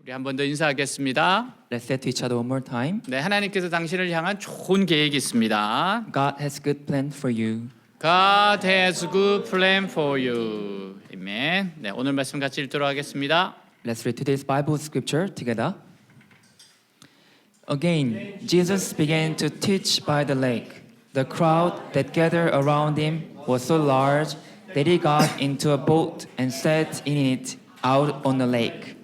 우리 한 번 더 인사하겠습니다. Let's say to each other one more time. 네, 하나님께서 당신을 향한 좋은 계획이 있습니다. God has good plan for you. God has good plan for you. 아멘. 네, 오늘 말씀 같이 읽도록 하겠습니다. Let's read today's Bible scripture together. Again, Jesus began to teach by the lake. The crowd that gathered around him was so large that he got into a boat and sat in it out on the lake,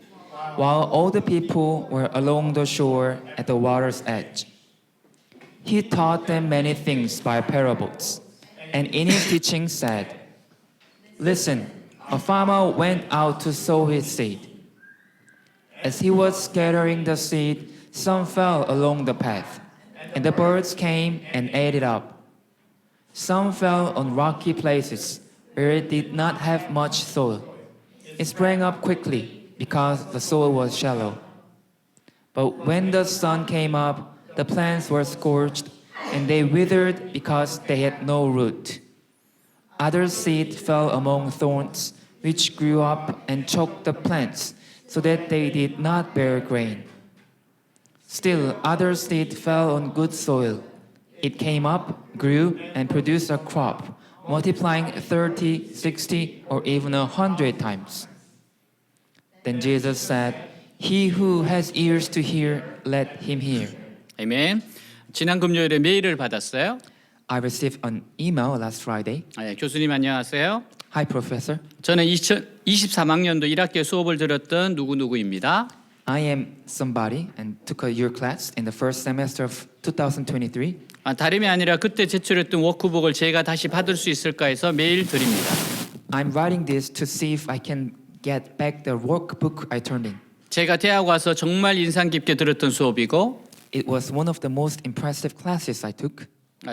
while all the people were along the shore at the water's edge. He taught them many things by parables, and in his teaching said, "Listen, a farmer went out to sow his seed. As he was scattering the seed, some fell along the path, and the birds came and ate it up. Some fell on rocky places where it did not have much soil. It sprang up quickly because the soil was shallow. But when the sun came up, the plants were scorched, and they withered because they had no root. Other seed fell among thorns, which grew up and choked the plants, so that they did not bear grain. Still, other seed fell on good soil. It came up, grew, and produced a crop, multiplying 30, 60, or even 100 times." Then Jesus said, "He who has ears to hear, let him hear." 아멘. 지난 금요일에 메일을 받았어요. I received an email last Friday. 네, 교수님 안녕하세요. Hi, Professor. 저는 2023학년도 1학기 수업을 들었던 누구누구입니다. I am somebody and took your class in the first semester of 2023. 다름이 아니라 그때 제출했던 워크북을 제가 다시 받을 수 있을까 해서 메일 드립니다. I'm writing this to see if I can get back the workbook I turned in. 제가 대학 와서 정말 인상 깊게 들었던 수업이고 It was one of the most impressive classes I took.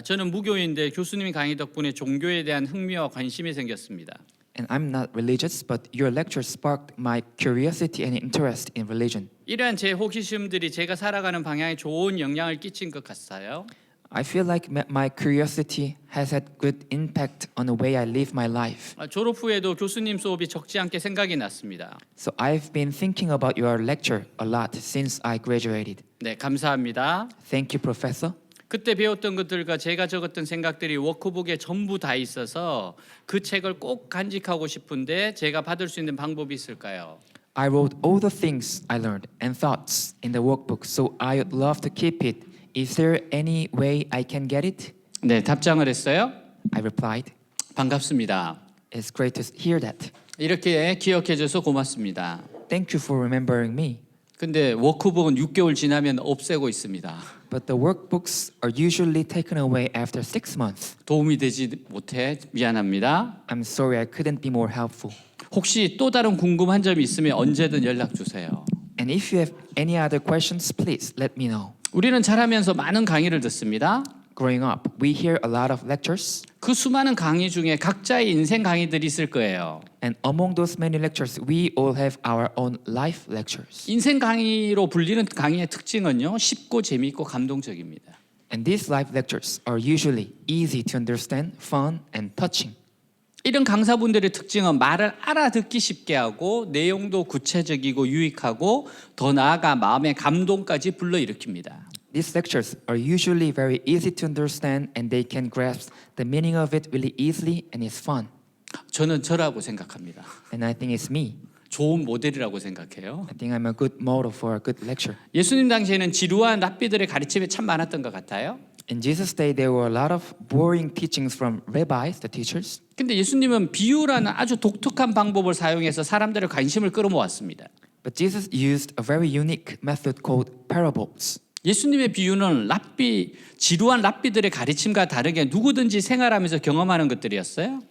저는 무교인데 교수님 강의 덕분에 종교에 대한 흥미와 관심이 생겼습니다. And I'm not religious, but your lecture sparked my curiosity and interest in religion. 이러한 제 호기심들이 제가 살아가는 방향에 좋은 영향을 끼친 것 같아요. I feel like my curiosity has had good impact on the way I live my life. 졸업 후에도 교수님 수업이 적지 않게 생각이 났습니다. So I've been thinking about your lecture a lot since I graduated. 네, 감사합니다. Thank you, Professor. 그때 배웠던 것들과 제가 적었던 생각들이 워크북에 전부 다 있어서 그 책을 꼭 간직하고 싶은데 제가 받을 수 있는 방법이 있을까요? I wrote all the things I learned and thoughts in the workbook, so I would love to keep it. Is there any way I can get it? 네, 답장을 했어요. I replied, 반갑습니다. "It's great to hear that. 이렇게 기억해줘서 고맙습니다. Thank you for remembering me. 근데 워크북은 6개월 지나면 없애고 있습니다. But the workbooks are usually taken away after 6 months. 도움이 되지 못해 미안합니다. I'm sorry I couldn't be more helpful. 혹시 또 다른 궁금한 점이 있으면 언제든 연락 주세요. And if you have any other questions, please let me know." 우리는 자라면서 많은 강의를 듣습니다. Growing up, we hear a lot of lectures, 그 수많은 강의 중에 각자의 인생 강의들이 있을 거예요. and among those many lectures, we all have our own life lectures. 인생 강의로 불리는 강의의 특징은요, 쉽고 재미있고 감동적입니다. And these life lectures are usually easy to understand, fun, and touching. 이런 강사분들의 특징은 말을 알아듣기 쉽게 하고 내용도 구체적이고 유익하고 더 나아가 마음의 감동까지 불러일으킵니다. These lectures are usually very easy to understand, and they can grasp the meaning of it really easily, and it's fun. 저는 저라고 생각합니다. And I think it's me. 좋은 모델이라고 생각해요. I think I'm a good model for a good lecture. 예수님 당시에는 지루한 랍비들의 가르침이 참 많았던 것 같아요. In Jesus' day, there were a lot of boring teachings from rabbis, the teachers. 근데 예수님은 비유라는 아주 독특한 방법을 사용해서 사람들의 관심을 끌어모았습니다. But Jesus used a very unique method called parables. 예수님의 비유는 지루한 랍비들의 가르침과 다르게 누구든지 생활하면서 경험하는 것들이었어요.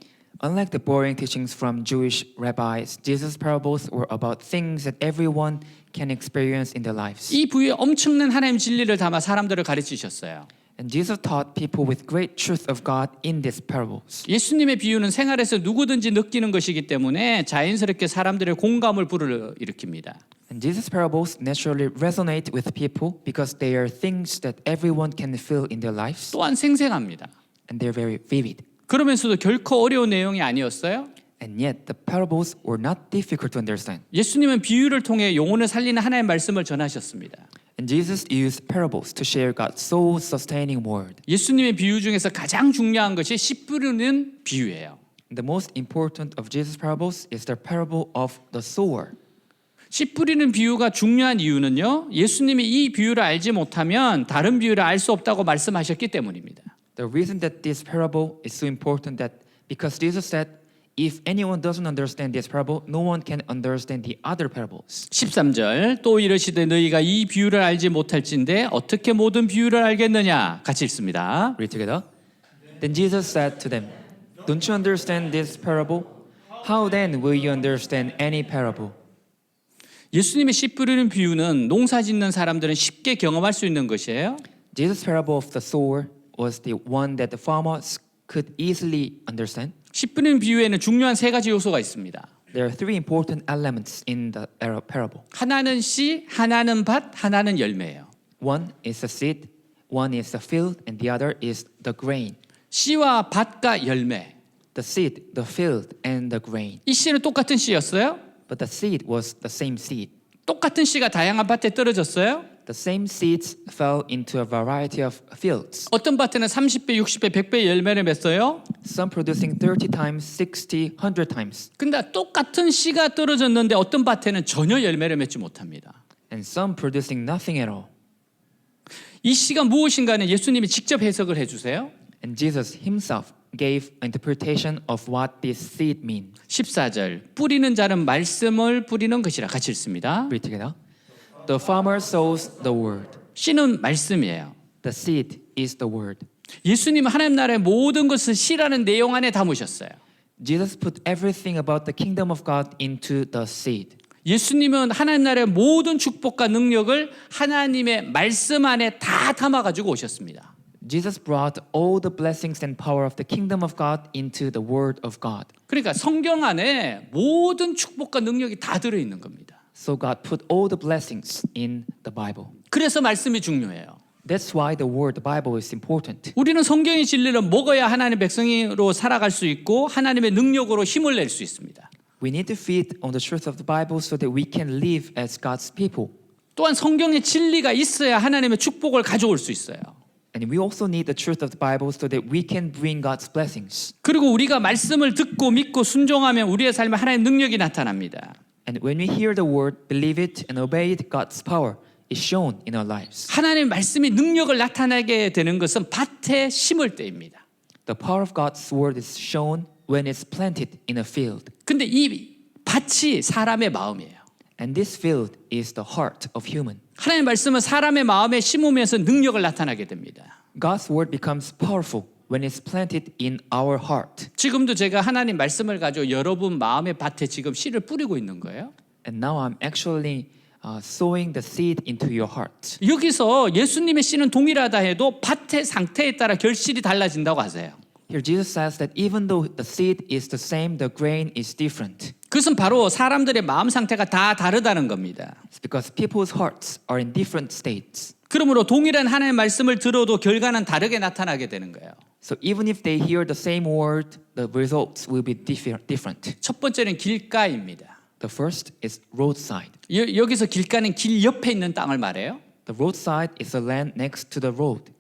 Unlike the boring teachings from Jewish rabbis, Jesus' parables were about things that everyone can experience in their lives. 이 비유에 엄청난 하나님 진리를 담아 사람들을 가르치셨어요. And Jesus taught people with great truth of God in these parables. 예수님의 비유는 생활에서 누구든지 느끼는 것이기 때문에 자연스럽게 사람들의 공감을 불러일으킵니다. And Jesus' parables naturally resonate with people because they are things that everyone can feel in their lives, 또한 생생합니다. and they're very vivid. 그러면서도 결코 어려운 내용이 아니었어요. And yet the parables were not difficult to understand. 예수님은 비유를 통해 영혼을 살리는 하나님의 말씀을 전하셨습니다. And Jesus used parables to share God's soul-sustaining word. 예수님의 비유 중에서 가장 중요한 것이 씨 뿌리는 비유예요. The most important of Jesus' parables is the parable of the sower. 씨 뿌리는 비유가 중요한 이유는요. 예수님이 이 비유를 알지 못하면 다른 비유를 알 수 없다고 말씀하셨기 때문입니다. The reason that this parable is so important that because Jesus said, if anyone doesn't understand this parable, no one can understand the other parables. 13절 또 이르시되 너희가 이 비유를 알지 못할진대 어떻게 모든 비유를 알겠느냐 같이 읽습니다. Read together. Then Jesus said to them, don't you understand this parable? How then will you understand any parable? 예수님의 씨 뿌리는 비유는 농사 짓는 사람들은 쉽게 경험할 수 있는 것이에요. Jesus' parable of the sower was the one that the farmers could easily understand. 씨 뿌리는 비유에는 중요한 세 가지 요소가 있습니다. There are three important elements in the parable. 하나는 씨, 하나는 밭, 하나는 열매예요. One is the seed, one is the field, and the other is the grain. 씨와 밭과 열매. The seed, the field, and the grain. 이 씨는 똑같은 씨였어요? But the seed was the same seed. 똑같은 씨가 다양한 밭에 떨어졌어요? The same seeds fell into a variety of fields. 어떤 밭에는 30배, 60배, 100배 열매를 맺어요? Some producing 30 times, 60, 100 times. 근데 똑같은 씨가 떨어졌는데 어떤 밭에는 전혀 열매를 맺지 못합니다. And some producing nothing at all. 이 씨가 무엇인가는 예수님이 직접 해석을 해주세요. And Jesus himself gave interpretation of what this seed means. 14절 뿌리는 자는 말씀을 뿌리는 것이라 같이 읽습니다. Read together. The farmer sows the word. 씨는 말씀이에요. The seed is the word. 예수님은 하나님 나라의 모든 것을 씨라는 내용 안에 담으셨어요. Jesus put everything about the kingdom of God into the seed. 예수님은 하나님 나라의 모든 축복과 능력을 하나님의 말씀 안에 다 담아가지고 오셨습니다. Jesus brought all the blessings and power of the kingdom of God into the word of God. 그러니까 성경 안에 모든 축복과 능력이 다 들어있는 겁니다. So God put all the blessings in the Bible. 그래서 말씀이 중요해요. That's why the word, the Bible is important. 우리는 성경의 진리를 먹어야 하나님의 백성으로 살아갈 수 있고 하나님의 능력으로 힘을 낼 수 있습니다. We need to feed on the truth of the Bible so that we can live as God's people. 또한 성경의 진리가 있어야 하나님의 축복을 가져올 수 있어요. And we also need the truth of the Bible so that we can bring God's blessings. 그리고 우리가 말씀을 듣고 믿고 순종하면 우리의 삶에 하나님의 능력이 나타납니다. And when we hear the word, believe it, and obey it, God's power is shown in our lives. 하나님의 말씀이 능력을 나타내게 되는 것은 밭에 심을 때입니다. The power of God's word is shown when it's planted in a field. 근데 이 밭이 사람의 마음이에요. And this field is the heart of human. 하나님의 말씀은 사람의 마음에 심으면서 능력을 나타나게 됩니다. God's word becomes powerful when it's planted in our heart. 지금도 제가 하나님 말씀을 가지고 여러분 마음의 밭에 지금 씨를 뿌리고 있는 거예요. And now I'm actually sowing the seed into your heart. 여기서 예수님의 씨는 동일하다 해도 밭의 상태에 따라 결실이 달라진다고 하세요. Here Jesus says that even though the seed is the same, the grain is different. 그것은 바로 사람들의 마음 상태가 다 다르다는 겁니다. It's because people's hearts are in different states. 그러므로 동일한 하나님의 말씀을 들어도 결과는 다르게 나타나게 되는 거예요. So even if they hear the same word, the results will be different. 첫 번째는 길가입니다. The first is roadside. 여기서 길가는 길 옆에 있는 땅을 말해요. The roadside is the land next to the road.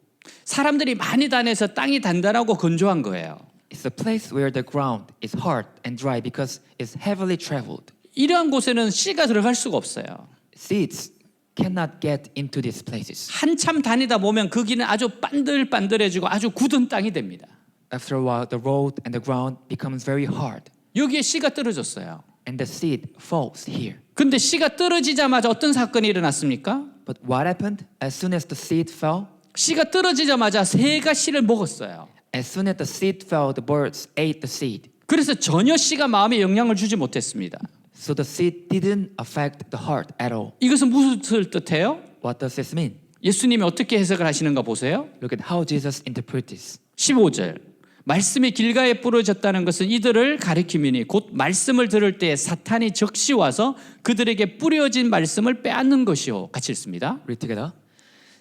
사람들이 많이 다녀서 땅이 단단하고 건조한 거예요. It's a place where the ground is hard and dry because it's heavily traveled. 이러한 곳에는 씨가 들어갈 수가 없어요. Seeds cannot get into these places. 한참 다니다 보면 그 길은 아주 반들반들해지고 아주 굳은 땅이 됩니다. After a while, the road and the ground becomes very hard, 여기에 씨가 떨어졌어요. and the seed falls here. 근데 씨가 떨어지자마자 어떤 사건이 일어났습니까? But what happened? As soon as the seed fell, 씨가 떨어지자마자 새가 씨를 먹었어요. as soon as the seed fell, the birds ate the seed. 그래서 전혀 씨가 마음에 영향을 주지 못했습니다. So the seed didn't affect the heart at all. 이것은 무엇을 뜻해요? What does this mean? 예수님이 어떻게 해석을 하시는가 보세요. Look at how Jesus interprets this. 15절 말씀이 길가에 뿌려졌다는 것은 이들을 가리킴이니 곧 말씀을 들을 때 사탄이 적시 와서 그들에게 뿌려진 말씀을 빼앗는 것이요. 같이 읽습니다. Read together.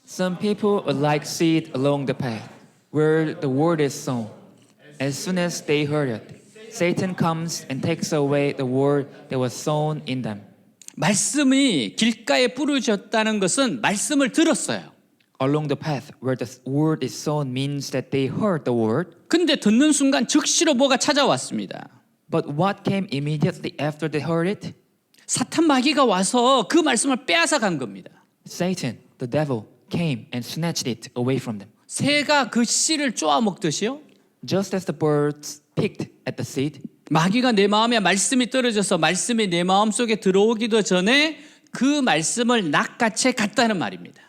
Some people are like seed along the path, where the word is sown. As soon as they heard it, Satan comes and takes away the word that was sown in them. 말씀이 길가에 뿌려졌다는 것은 말씀을 들었어요. Along the path where the word is sown means that they heard the word. 근데 듣는 순간 즉시로 뭐가 찾아왔습니다. But what came immediately after they heard it? 사탄 마귀가 와서 그 말씀을 빼앗아 간 겁니다. Satan, the devil, came and snatched it away from them. 새가 그 씨를 쪼아 먹듯이요. Just as the birds picked at the seed, 마귀가 내 마음에 말씀이 떨어져서 말씀이 내 마음속에 들어오기도 전에 그 말씀을 낚아채 갔다는 말입니다.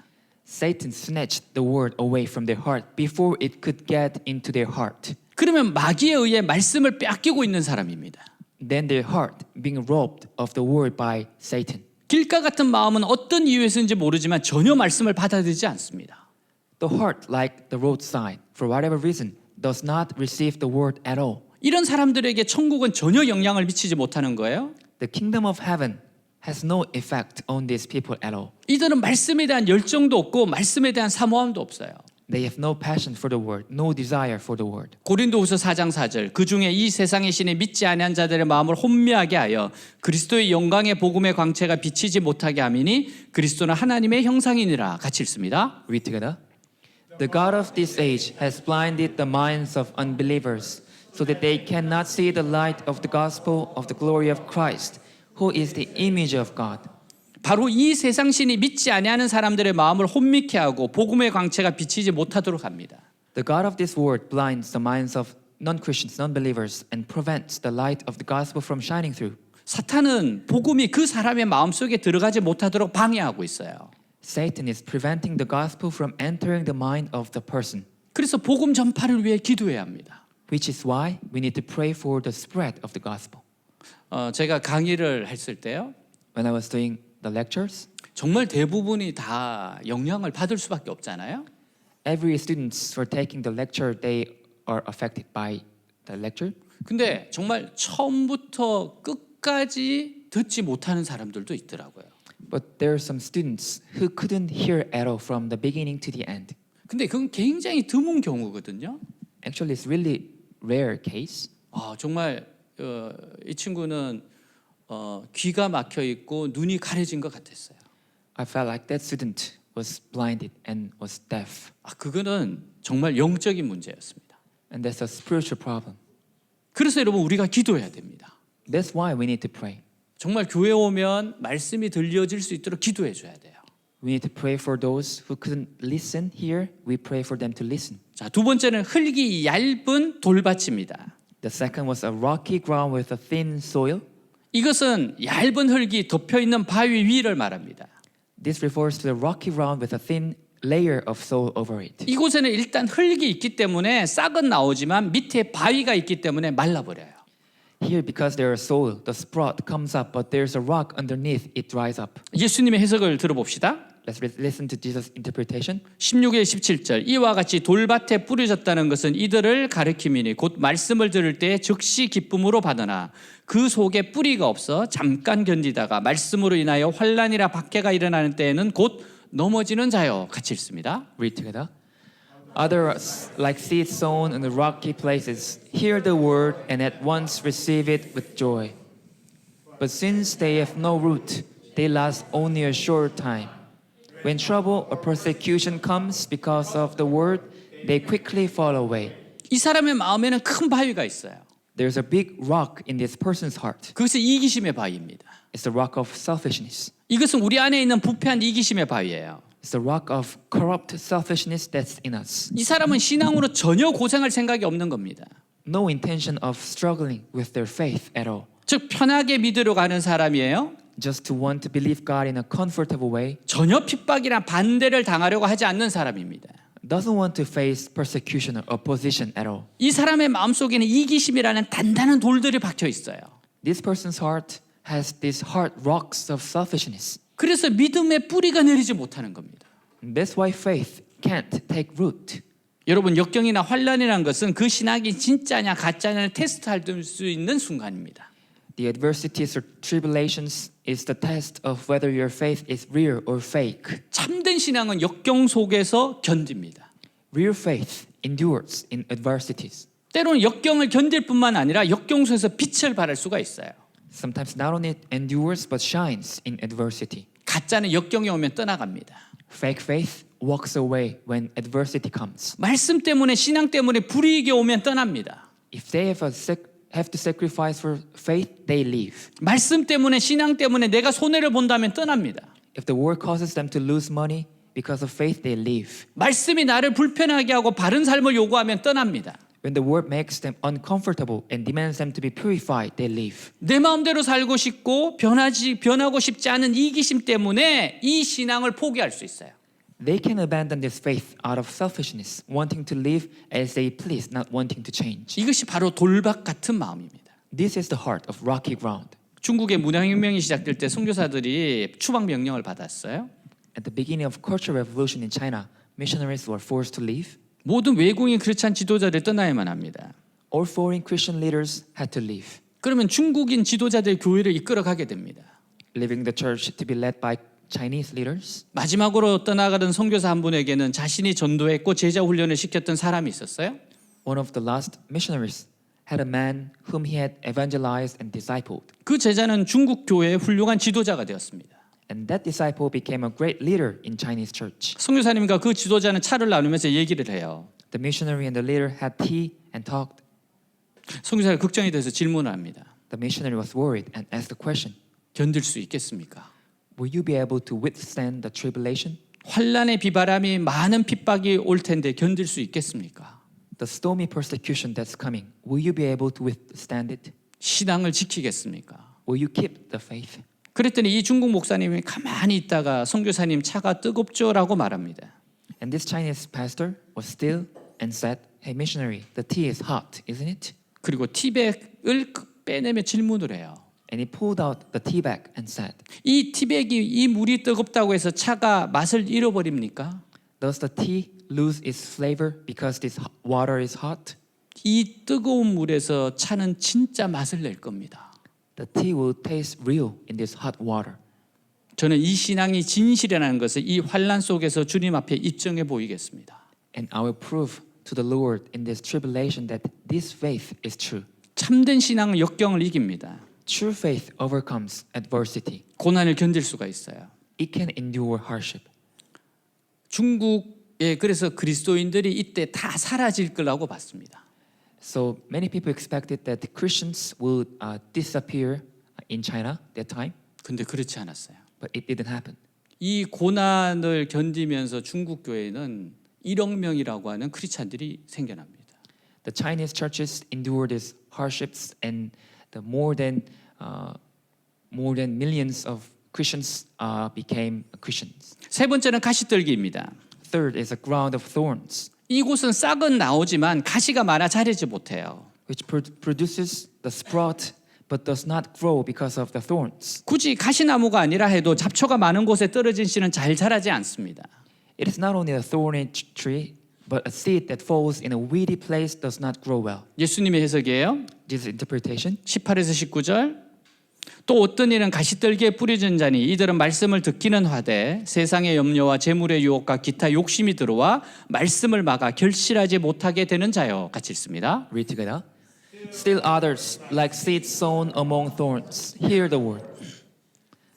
Satan snatched the word away from their heart before it could get into their heart. 그러면 마귀에 의해 말씀을 빼앗기고 있는 사람입니다. Then their heart being robbed of the word by Satan. 길가 같은 마음은 어떤 이유에서인지 모르지만 전혀 말씀을 받아들이지 않습니다. The heart, like the roadside, for whatever reason, does not receive the word at all. 이런 사람들에게 천국은 전혀 영향을 미치지 못하는 거예요. The kingdom of heaven has no effect on these people at all. 이들은 말씀에 대한 열정도 없고 말씀에 대한 사모함도 없어요. They have no passion for the word, no desire for the word. 고린도후서 4장 4절 그 중에 이 세상의 신이 믿지 아니한 자들의 마음을 혼미하게 하여 그리스도의 영광의 복음의 광채가 비치지 못하게 함이니 그리스도는 하나님의 형상이니라. 같이 읽습니다. Read together. The God of this age has blinded the minds of unbelievers so that they cannot see the light of the gospel of the glory of Christ, who is the image of God. 바로 이 세상 신이 믿지 아니하는 사람들의 마음을 혼미케 하고 복음의 광채가 비치지 못하도록 합니다. The God of this world blinds the minds of non-Christians, non-believers, and prevents the light of the gospel from shining through. 사탄은 복음이 그 사람의 마음속에 들어가지 못하도록 방해하고 있어요. Satan is preventing the gospel from entering the mind of the person, 그래서 복음 전파를 위해 기도해야 합니다. which is why we need to pray for the spread of the gospel. 제가 강의를 했을 때요. When I was doing the lectures, 정말 대부분이 다 영향을 받을 수밖에 없잖아요. every students for taking the lecture, they are affected by the lecture. 근데 정말 처음부터 끝까지 듣지 못하는 사람들도 있더라고요. But there are some students who couldn't hear at all from the beginning to the end. 근데 그건 굉장히 드문 경우거든요. Actually, it's really rare case. 정말 이 친구는 귀가 막혀 있고 눈이 가려진 것 같았어요. I felt like that student was blinded and was deaf. 그거는 정말 영적인 문제였습니다. And that's a spiritual problem. 그래서 여러분 우리가 기도해야 됩니다. That's why we need to pray. 정말 교회 오면 말씀이 들려질 수 있도록 기도해 줘야 돼요. We need to pray for those who couldn't listen here. We pray for them to listen. 자, 두 번째는 흙이 얇은 돌밭입니다. The second was a rocky ground with a thin soil. 이것은 얇은 흙이 덮여 있는 바위 위를 말합니다. This refers to the rocky ground with a thin layer of soil over it. 이곳에는 일단 흙이 있기 때문에 싹은 나오지만 밑에 바위가 있기 때문에 말라버려요. Here, because there is soil, the sprout comes up, but there's a rock underneath, it dries up. 예수님의 해석을 들어봅시다. Let's listen to Jesus' interpretation. 16절 17절 이와 같이 돌밭에 뿌려졌다는 것은 이들을 가리킴이니 곧 말씀을 들을 때 즉시 기쁨으로 받으나 그 속에 뿌리가 없어 잠깐 견디다가 말씀으로 인하여 환난이라 박해가 일어나는 때에는 곧 넘어지는 자요. 같이 읽습니다. Read together. Others, like seeds sown in the rocky places, hear the word and at once receive it with joy. But since they have no root, they last only a short time. When trouble or persecution comes because of the word, they quickly fall away. 이 사람의 마음에는 큰 바위가 있어요. There's a big rock in this person's heart. 그것은 이기심의 바위입니다. It's the rock of selfishness. 이것은 우리 안에 있는 부패한 이기심의 바위예요. It's the rock of corrupt selfishness that's in us. 이 사람은 신앙으로 전혀 고생할 생각이 없는 겁니다. No intention of struggling with their faith at all. 즉 편하게 믿으러 가는 사람이에요. Just to want to believe God in a comfortable way. 전혀 핍박이나 반대를 당하려고 하지 않는 사람입니다. Doesn't want to face persecution or opposition at all. 이 사람의 마음속에는 이기심이라는 단단한 돌들이 박혀 있어요. This person's heart has these hard rocks of selfishness. 그래서 믿음의 뿌리가 내리지 못하는 겁니다. And that's why faith can't take root. 여러분 역경이나 환난이라는 것은 그 신학이 진짜냐 가짜냐를 테스트할 수 있는 순간입니다. The adversities or tribulations is the test of whether your faith is real or fake. 참된 신앙은 역경 속에서 견딥니다. Real faith endures in adversities. 때로는 역경을 견딜 뿐만 아니라 역경 속에서 빛을 발할 수가 있어요. Sometimes not only endures but shines in adversity. 가짜는 역경이 오면 떠나갑니다. Fake faith walks away when adversity comes. 말씀 때문에 신앙 때문에 불이익이 오면 떠납니다. If they have to sacrifice for faith, they leave. 말씀 때문에 신앙 때문에 내가 손해를 본다면 떠납니다. If the word causes them to lose money because of faith, they leave. 말씀이 나를 불편하게 하고 바른 삶을 요구하면 떠납니다. When the word makes them uncomfortable and demands them to be purified, they leave. 내 마음대로 살고 싶고 변하고 싶지 않은 이기심 때문에 이 신앙을 포기할 수 있어요. They can abandon this faith out of selfishness, wanting to live as they please, not wanting to change. 이것이 바로 돌박 같은 마음입니다. This is the heart of rocky ground. 중국의 문화혁명이 시작될 때 선교사들이 추방 명령을 받았어요. At the beginning of Cultural Revolution in China, missionaries were forced to leave. 모든 외국인 크리스찬 지도자들 떠나야만 합니다. All foreign Christian leaders had to leave, 그러면 중국인 지도자들 교회를 이끌어가게 됩니다. leaving the church to be led by Chinese leaders. 마지막으로 떠나가던 선교사 한 분에게는 자신이 전도했고 제자 훈련을 시켰던 사람이 있었어요. One of the last missionaries had a man whom he had evangelized and discipled. 그 제자는 중국 교회의 훌륭한 지도자가 되었습니다. And that disciple became a great leader in Chinese church. 선교사님과 그 지도자는 차를 나누면서 얘기를 해요. The missionary and the leader had tea and talked. 선교사가 걱정이 돼서 질문을 합니다. The missionary was worried and asked the question, 견딜 수 있겠습니까? will you be able to withstand the tribulation? 환란의 비바람이 많은 핍박이 올 텐데 견딜 수 있겠습니까? The stormy persecution that's coming, will you be able to withstand it? 신앙을 지키겠습니까? Will you keep the faith? 그랬더니 이 중국 목사님이 가만히 있다가 선교사님 차가 뜨겁죠라고 말합니다. And this Chinese pastor was still and said, hey missionary, the tea is hot, isn't it? 그리고 티백을 빼내며 질문을 해요. And he pulled out the tea bag and said, 이 티백이 이 물이 뜨겁다고 해서 차가 맛을 잃어버립니까? does the tea lose its flavor because this water is hot? 이 뜨거운 물에서 차는 진짜 맛을 낼 겁니다. The tea will taste real in this hot water. 저는 이 신앙이 진실이라는 것을 이 환란 속에서 주님 앞에 입증해 보이겠습니다. And I will prove to the Lord in this tribulation that this faith is true. 참된 신앙은 역경을 이깁니다. True faith overcomes adversity. 고난을 견딜 수가 있어요. It can endure hardship. 중국에 그래서 그리스도인들이 이때 다 사라질 거라고 봤습니다. So many people expected that the Christians would disappear in China that time, 근데 그렇지 않았어요. but it didn't happen. 이 고난을 견디면서 중국 교회는 1억 명이라고 하는 크리스찬들이 생겨납니다. The Chinese churches endured these hardships, and the more than millions of Christians became Christians. 세 번째는 가시떨기입니다. Third is a ground of thorns, 이곳은 싹은 나오지만 가시가 많아 자라지 못해요. which produces the sprout but does not grow because of the thorns. 굳이 가시나무가 아니라 해도 잡초가 많은 곳에 떨어진 씨는 잘 자라지 않습니다. It is not only a thorny tree, but a seed that falls in a weedy place does not grow well. 예수님의 해석이에요. This interpretation. 18에서 19절. 또 어떤 이는 가시떨기에 뿌려진 자니 이들은 말씀을 듣기는 하되 세상의 염려와 재물의 유혹과 기타 욕심이 들어와 말씀을 막아 결실하지 못하게 되는 자요. 같이 읽습니다. Read together. Still others, like seeds sown among thorns, hear the word.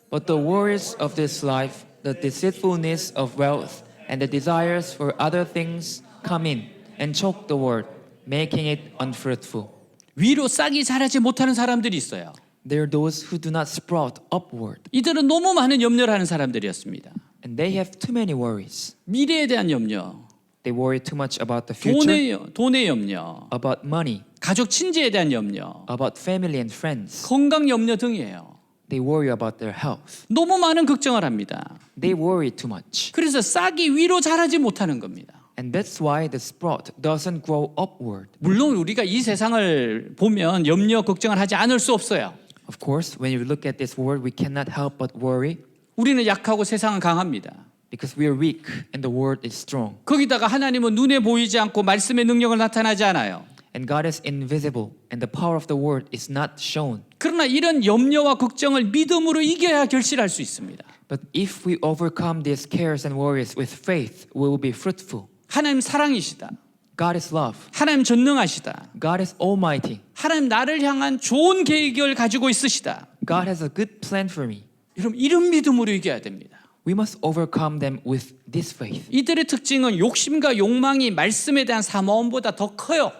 But the worries of this life, the deceitfulness of wealth, and the desires for other things come in and choke the word, making it unfruitful. 위로 싹이 자라지 못하는 사람들이 있어요. There are those who do not sprout upward, 이들은 너무 많은 염려를 하는 사람들이었습니다. and they have too many worries. 미래에 대한 염려, They worry too much about the future, 돈의 염려, about money, 가족 친지에 대한 염려, about family and friends. 건강 염려 등이에요. They worry about their health. 너무 많은 걱정을 합니다. They worry too much. 그래서 싹이 위로 자라지 못하는 겁니다. And that's why the sprout doesn't grow upward. 물론 우리가 이 세상을 보면 염려 걱정을 하지 않을 수 없어요. Of course, when you look at this world, we cannot help but worry 우리는 약하고 세상은 강합니다. because we are weak and the world is strong. 거기다가 하나님은 눈에 보이지 않고 말씀의 능력을 나타나지 않아요. And God is invisible and the power of the word is not shown. 그러나 이런 염려와 걱정을 믿음으로 이겨야 결실할 수 있습니다. But if we overcome these cares and worries with faith, we will be fruitful. 하나님 사랑이시다. God is love. 하나님 전능하시다. God is almighty. 하나님 나를 향한 좋은 계획을 가지고 있으시다. God has a good plan for me. 여러분 이런 믿음으로 이겨야 됩니다. We must overcome them with this faith. 이들의 특징은 욕심과 욕망이 말씀에 대한 사모함보다 더 커요.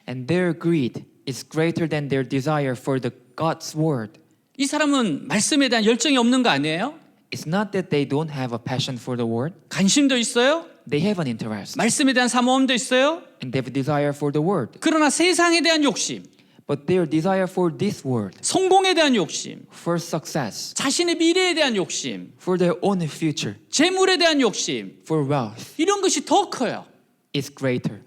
And their greed is greater than their desire for the God's word. 이 사람은 말씀에 대한 열정이 없는 거 아니에요? It's not that they don't have a passion for the word. 관심도 있어요. They have an interest. 말씀에 대한 사모함도 있어요. And they have a desire for the word. 그러나 세상에 대한 욕심, But their desire for this word, 성공에 대한 욕심, for success, 자신의 미래에 대한 욕심, for their own future, 재물에 대한 욕심, for wealth, 이런 것이 더 커요. is greater.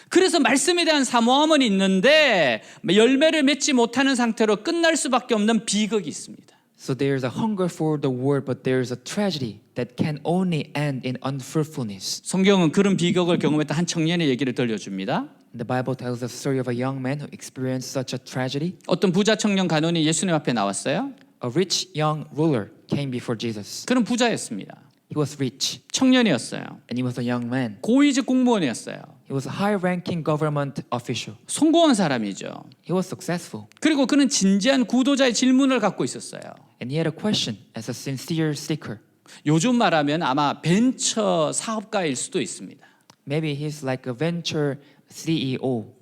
그래서 말씀에 대한 사모함은 있는데 열매를 맺지 못하는 상태로 끝날 수밖에 없는 비극이 있습니다. So there's a hunger for the word, but there's a tragedy that can only end in unfruitfulness. 성경은 그런 비극을 경험했던 한 청년의 얘기를 들려줍니다. The Bible tells the story of a young man who experienced such a tragedy. 어떤 부자 청년 간원이 예수님 앞에 나왔어요. A rich young ruler came before Jesus. 그는 부자였습니다. He was rich 청년이었어요. and he was a young man. 고위직 공무원이었어요. He was a high-ranking government official. 성공한 사람이죠. He was successful 그리고 그는 진지한 구도자의 질문을 갖고 있었어요. and he had a question as a sincere seeker. 요즘 말하면 아마 벤처 사업가일 수도 있습니다. Maybe he's like a venture CEO.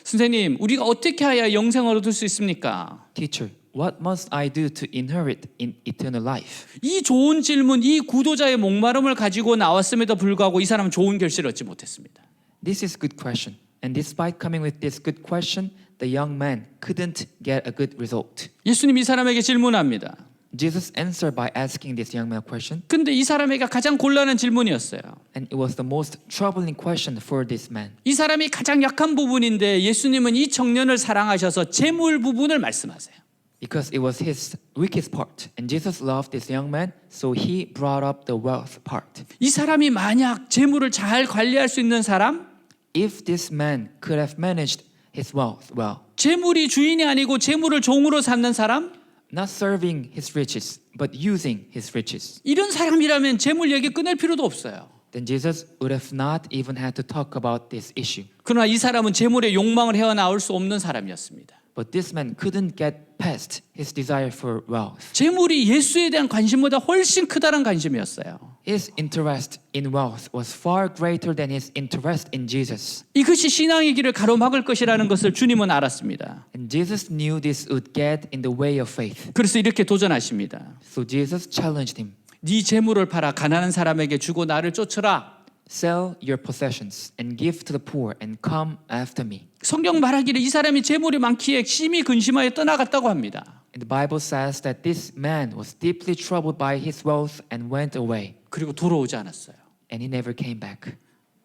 선생님, 우리가 어떻게 해야 영생을 얻을 수 있습니까? Teacher, what must I do to inherit in eternal life? 이 좋은 질문, 이 구도자의 목마름을 가지고 나왔음에도 불구하고 이 사람은 좋은 결실을 얻지 못했습니다. This is a good question. And despite coming with this good question, the young man couldn't get a good result. 예수님 이 사람에게 질문합니다. Jesus answered by asking this young man a question, 근데 이 사람에게 가장 곤란한 질문이었어요. and it was the most troubling question for this man. 이 사람이 가장 약한 부분인데 예수님은 이 청년을 사랑하셔서 재물 부분을 말씀하세요. Because it was his weakest part, and Jesus loved this young man, so he brought up the wealth part. 이 사람이 만약 재물을 잘 관리할 수 있는 사람, If this man could have managed his wealth well, 재물이 주인이 아니고 재물을 종으로 삼는 사람, not serving his riches, but using his riches, 이런 사람이라면 재물 얘기 끊을 필요도 없어요. then Jesus would have not even had to talk about this issue. 그러나 이 사람은 재물의 욕망을 헤어나올 수 없는 사람이었습니다. But this man couldn't get past his desire for wealth. 재물이 예수에 대한 관심보다 훨씬 크다는 관심이었어요. His interest in wealth was far greater than his interest in Jesus. 이것이 신앙의 길을 가로막을 것이라는 것을 주님은 알았습니다. And Jesus knew this would get in the way of faith. 그래서 이렇게 도전하십니다. So Jesus challenged him. 네 재물을 팔아 가난한 사람에게 주고 나를 쫓으라. Sell your possessions and give to the poor and come after me. 성경 말하기를 이 사람이 재물이 많기에 심히 근심하여 떠나갔다고 합니다. And the Bible says that this man was deeply troubled by his wealth and went away. 그리고 돌아오지 않았어요. And he never came back.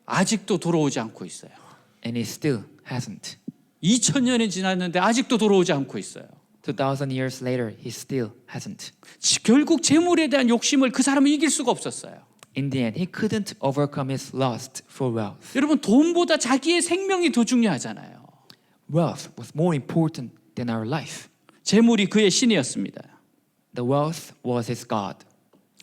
아직도 돌아오지 않고 있어요. And he still hasn't. 2000년이 지났는데 아직도 돌아오지 않고 있어요. 2000 years later, he still hasn't. 결국 재물에 대한 욕심을 그 사람은 이길 수가 없었어요. In the end, he couldn't overcome his lust for wealth. 여러분 돈보다 자기의 생명이 더 중요하잖아요. Wealth was more important than our life. 재물이 그의 신이었습니다. The wealth was his God.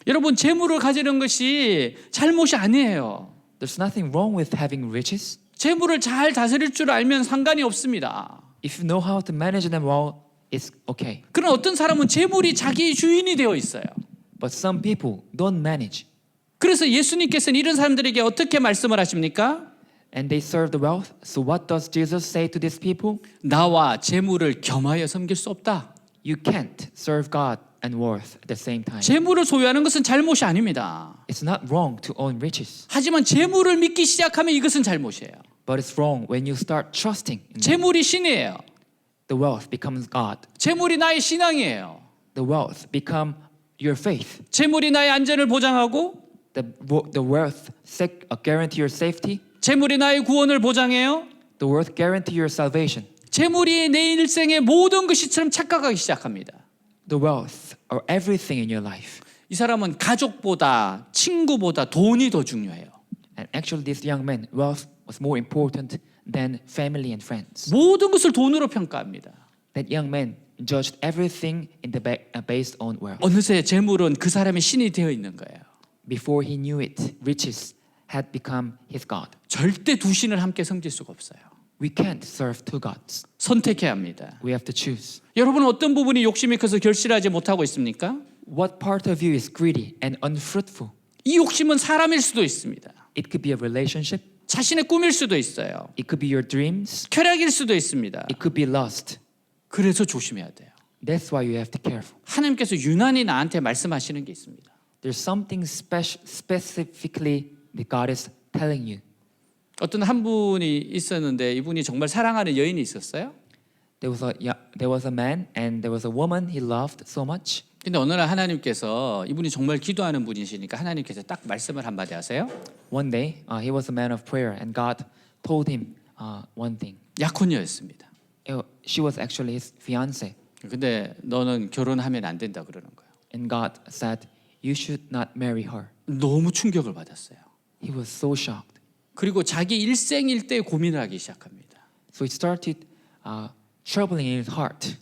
여러분 재물을 가지는 것이 잘못이 아니에요. There's nothing wrong with having riches. 재물을 잘 다스릴 줄 알면 상관이 없습니다. If you know how to manage them well, it's okay. 그러나 어떤 사람은 재물이 자기의 주인이 되어 있어요. But some people don't manage. 그래서 예수님께서는 이런 사람들에게 어떻게 말씀을 하십니까? And they serve the wealth. So what does Jesus say to these people? 나와 재물을 겸하여 섬길 수 없다. You can't serve God and worth at the same time. 재물을 소유하는 것은 잘못이 아닙니다. It's not wrong to own riches, 하지만 재물을 믿기 시작하면 이것은 잘못이에요. but it's wrong when you start trusting in them. 재물이 신이에요. The wealth becomes God. 재물이 나의 신앙이에요. The wealth become your faith. 재물이 나의 안전을 보장하고 The wealth guarantee your safety. 재물이 나의 구원을 보장해요. The wealth guarantee your salvation. 재물이 내 일생의 모든 것이처럼 착각하기 시작합니다. The wealth or everything in your life. 이 사람은 가족보다 친구보다 돈이 더 중요해요. And actually this young man, wealth was more important than family and friends. 모든 것을 돈으로 평가합니다. That young man judged everything in based on wealth. 어느새 재물은 그 사람의 신이 되어 있는 거예요. Before he knew it, riches had become his God. 절대 두 신을 함께 섬길 수가 없어요. We can't serve two gods. 선택해야 합니다. We have to choose. 여러분은 어떤 부분이 욕심이 커서 결실하지 못하고 있습니까? What part of you is greedy and unfruitful? 이 욕심은 사람일 수도 있습니다. It could be a relationship. 자신의 꿈일 수도 있어요. It could be your dreams. 쾌락일 수도 있습니다. It could be lust. 그래서 조심해야 돼요. That's why you have to be careful. 하나님께서 유난히 나한테 말씀하시는 게 있습니다. There's something specifically that God is telling you. 어떤 한 분이 있었는데 이분이 정말 사랑하는 여인이 있었어요. There was a man and there was a woman he loved so much. 근데 어느 날 하나님께서 이분이 정말 기도하는 분이시니까 하나님께서 딱 말씀을 한마디 하세요. One day, he was a man of prayer, and God told him one thing. 약혼녀였습니다. She was actually his fiancée, 근데 너는 결혼하면 안 된다 그러는 거예요. and God said, "You should not marry her." 너무 충격을 받았어요. He was so shocked. 그리고 자기 일생일대 고민을 하기 시작합니다. So he started troubling in his heart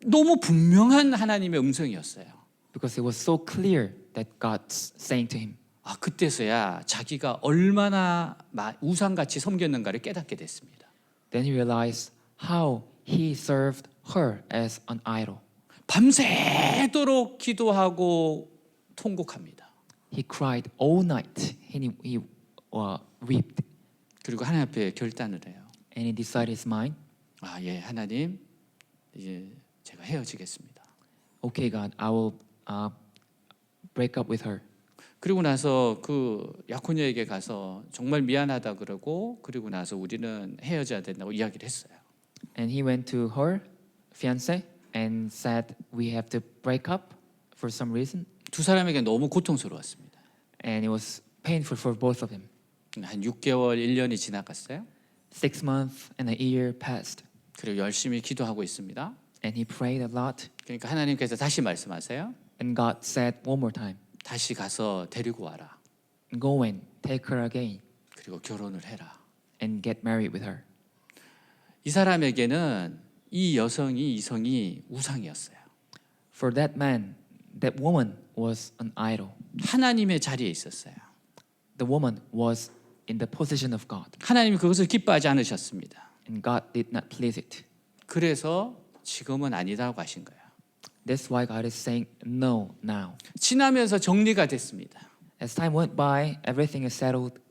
너무 분명한 하나님의 음성이었어요. because it was so clear that God's saying to him. 아, 그때서야 자기가 얼마나 우상같이 섬겼는가를 깨닫게 됐습니다. Then he realized how he served her as an idol. 밤새도록 기도하고 통곡합니다. He cried all night and he wept. 그리고 하나님 앞에 결단을 해요. And he decided his mind. 아, 예, 하나님, 이제 제가 헤어지겠습니다. Okay, God, I will break up with her. 그리고 나서 그 약혼녀에게 가서 정말 미안하다 그러고 그리고 나서 우리는 헤어져야 된다고 이야기를 했어요. And he went to her fiancé and said, "We have to break up for some reason." 두 사람에게 너무 고통스러웠습니다. And it was painful for both of them. 한 6개월, 1년이 지나갔어요. 6 months and a year passed, 그리고 열심히 기도하고 있습니다. and he prayed a lot. 그러니까 하나님께서 다시 말씀하세요. And God said one more time, 다시 가서 데리고 와라. "Go and take her again 그리고 결혼을 해라. and get married with her." 이 사람에게는 이 여성이 이성이 우상이었어요. For that man, that woman was an idol. 하나님의 자리에 있었어요. The woman was in the position of God, 하나님이 그것을 기뻐하지 않으셨습니다. and God did not please it. 그래서 지금은 아니다고 하신 거예요. That's why God is saying no now. 지나면서 정리가 됐습니다. As time went by, everything is settled.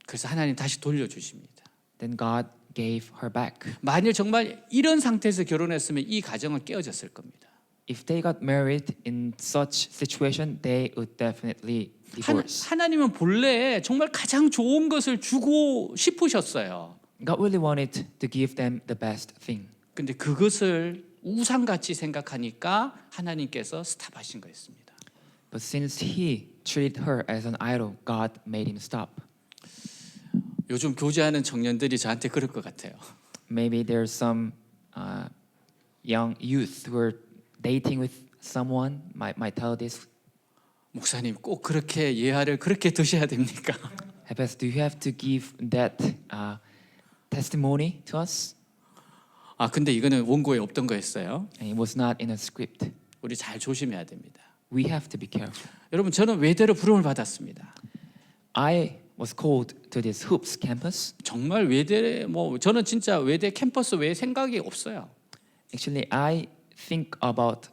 그래서 하나님 다시 돌려주십니다. Then God gave her back. 만일 정말 이런 상태에서 결혼했으면 이 가정은 깨어졌을 겁니다. If they got married in such situation, they would definitely divorce. 하나님은 본래 정말 가장 좋은 것을 주고 싶으셨어요. God really wanted to give them the best thing. 근데 그것을 우상같이 생각하니까 하나님께서 스탑하신 거였습니다. But since he treated her as an idol, God made him stop. 요즘 교제하는 청년들이 저한테 그럴 것 같아요. Maybe there's some young youth who are dating with someone might tell this. 목사님 꼭 그렇게 예하를 그렇게 드셔야 됩니까? Do you have to give that testimony to us? 아, 근데 이거는 원고에 없던 거였어요. And it was not in a script. 우리 잘 조심해야 됩니다. We have to be careful. 여러분, 저는 외대로 부름을 받았습니다. I was called to this hoops campus. 정말 외대 저는 진짜 외대 캠퍼스 외에 생각이 없어요. Actually, I think about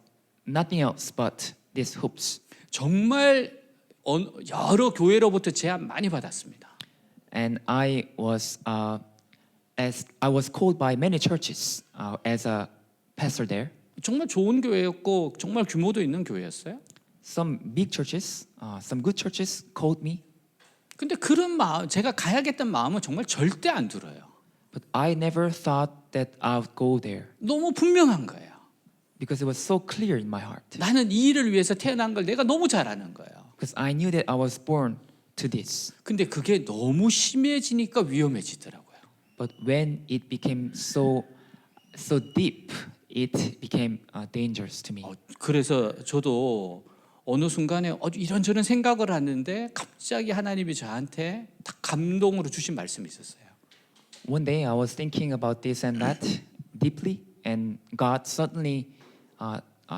nothing else but these hoops. 정말 여러 교회로부터 제안 많이 받았습니다. And I was called by many churches as a pastor there. 정말 좋은 교회였고 정말 규모도 있는 교회였어요. Some big churches, some good churches called me. 근데 그런 마음, 제가 가야겠다는 마음은 정말 절대 안 들어요. But I never thought that I would go there 너무 분명한 거예요. because it was so clear in my heart. 나는 이 일을 위해서 태어난 걸 내가 너무 잘 아는 거예요. Because I knew that I was born to this. 근데 그게 너무 심해지니까 위험해지더라고요. But when it became so deep, it became dangerous to me. 그래서 저도 어느 순간에 이런저런 생각을 하는데 갑자기 하나님이 저한테 딱 감동으로 주신 말씀이 있었어요. One day I was thinking about this and that deeply, and God suddenly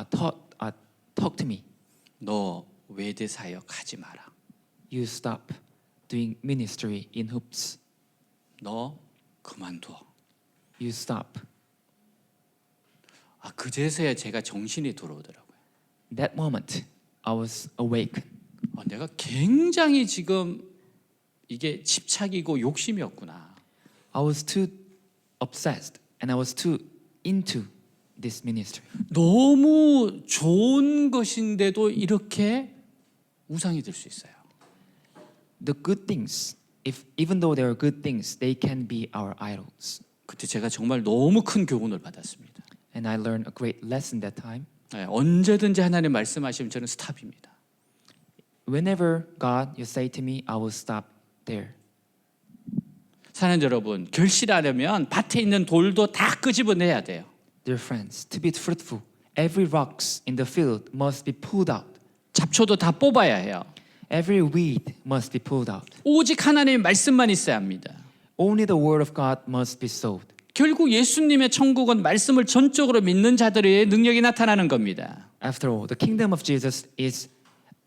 talked to me. 너 외대 사역 하지 마라. You stop doing ministry in hoops. 너 그만둬. You stop. 그제서야 제가 정신이 들어오더라고요. That moment, I was awake. 내가 굉장히 지금 이게 집착이고 욕심이었구나. I was too obsessed and I was too into this ministry. 너무 좋은 것인데도 이렇게 우상이 될 수 있어요. The good things, even though they are good things, they can be our idols. 그때 제가 정말 너무 큰 교훈을 받았습니다. And I learned a great lesson that time. 언제든지 하나님 말씀하시면 저는 스탑입니다. Whenever God, you say to me, I will stop there. 사는 여러분, 결실하려면 밭에 있는 돌도 다 끄집어내야 돼요. Dear friends, to be fruitful, every rocks in the field must be pulled out. 잡초도 다 뽑아야 해요. Every weed must be pulled out. 오직 하나님의 말씀만 있어야 합니다. Only the word of God must be sowed. 결국 예수님의 천국은 말씀을 전적으로 믿는 자들의 능력이 나타나는 겁니다. After all, the kingdom of Jesus is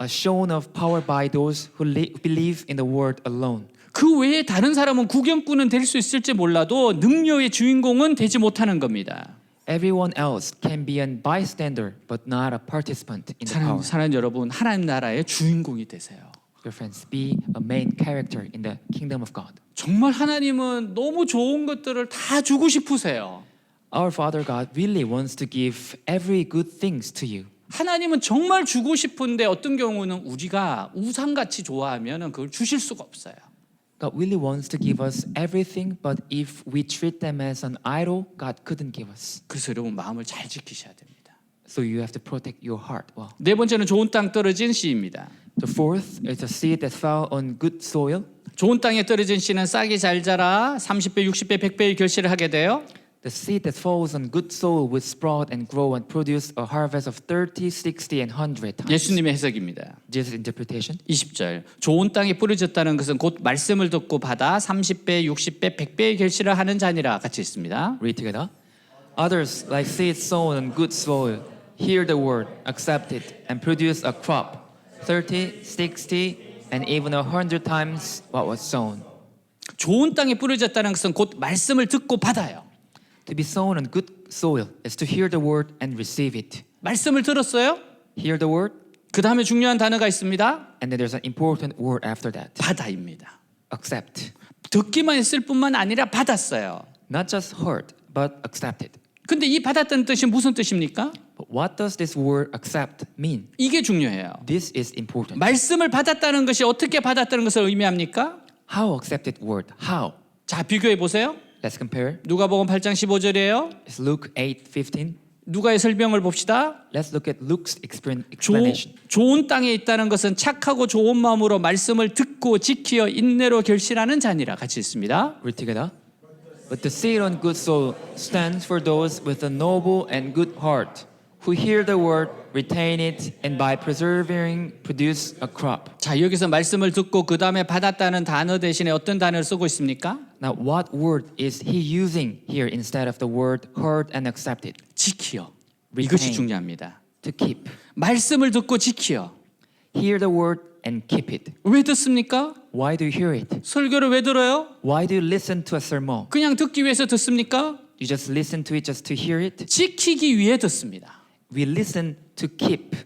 a shown of power by those who believe in the word alone. 그 외에 다른 사람은 구경꾼은 될 수 있을지 몰라도 능력의 주인공은 되지 못하는 겁니다. Everyone else can be a bystander, but not a participant in the power. 사랑하는 여러분, 하나님 나라의 주인공이 되세요. Your friends, be a main character in the kingdom of God. 정말 하나님은 너무 좋은 것들을 다 주고 싶으세요. Our Father God really wants to give every good things to you. 하나님은 정말 주고 싶은데 어떤 경우는 우리가 우상같이 좋아하면 그걸 주실 수가 없어요. God really wants to give us everything, but if we treat them as an idol, God couldn't give us. 그래서 여러분 마음을 잘 지키셔야 됩니다. So you have to protect your heart well. 네 번째는 좋은 땅 떨어진 씨입니다. The fourth is a seed that fell on good soil. 좋은 땅에 떨어진 씨는 싹이 잘 자라 30배, 60배, 100배의 결실을 하게 돼요. The seed that falls on good soil will sprout and grow and produce a harvest of 30, 60, and 100 times. 예수님의 해석입니다. Jesus' interpretation. 20절. 좋은 땅에 뿌려졌다는 것은 곧 말씀을 듣고 받아 30배, 60배, 100배의 결실을 하는 자니라 같이 있습니다. Read together. Others, like seeds sown on good soil, hear the word, accept it, and produce a crop, 30, 60, and even 100 times what was sown. 좋은 땅에 뿌려졌다는 것은 곧 말씀을 듣고 받아요. To be sown on good soil is to hear the word and receive it. 말씀을 들었어요? Hear the word, 그 다음에 중요한 단어가 있습니다. and then there's an important word after that. 받아입니다. Accept. 듣기만 했을 뿐만 아니라 받았어요. Not just heard, but accepted. 근데 이 받았다는 뜻이 무슨 뜻입니까? But what does this word accept mean? 이게 중요해요. This is important. 말씀을 받았다는 것이 어떻게 받았다는 것을 의미합니까? How accepted word? How? 자, 비교해 보세요. Let's compare. 누가복음 8장 15절이에요. It's Luke 8:15. 누가의 설명을 봅시다. Let's look at Luke's explanation. 좋은 땅에 있다는 것은 착하고 좋은 마음으로 말씀을 듣고 지키어 인내로 결실하는 자니라 같이 있습니다. Read together. But the seed on good soil stands for those with a noble and good heart, who hear the word, retain it, and by persevering produce a crop. 자, 여기서 말씀을 듣고 그 다음에 받았다는 단어 대신에 어떤 단어를 쓰고 있습니까? Now, what word is he using here instead of the word heard and accepted? 지키어. Retain. 이것이 중요합니다. To keep. 말씀을 듣고 지키어. Hear the word and keep it. 왜 듣습니까? Why do you hear it? 설교를 왜 들어요? Why do you listen to a sermon? 그냥 듣기 위해서 듣습니까? You just listen to it just to hear it? 지키기 위해 듣습니다. We listen to keep.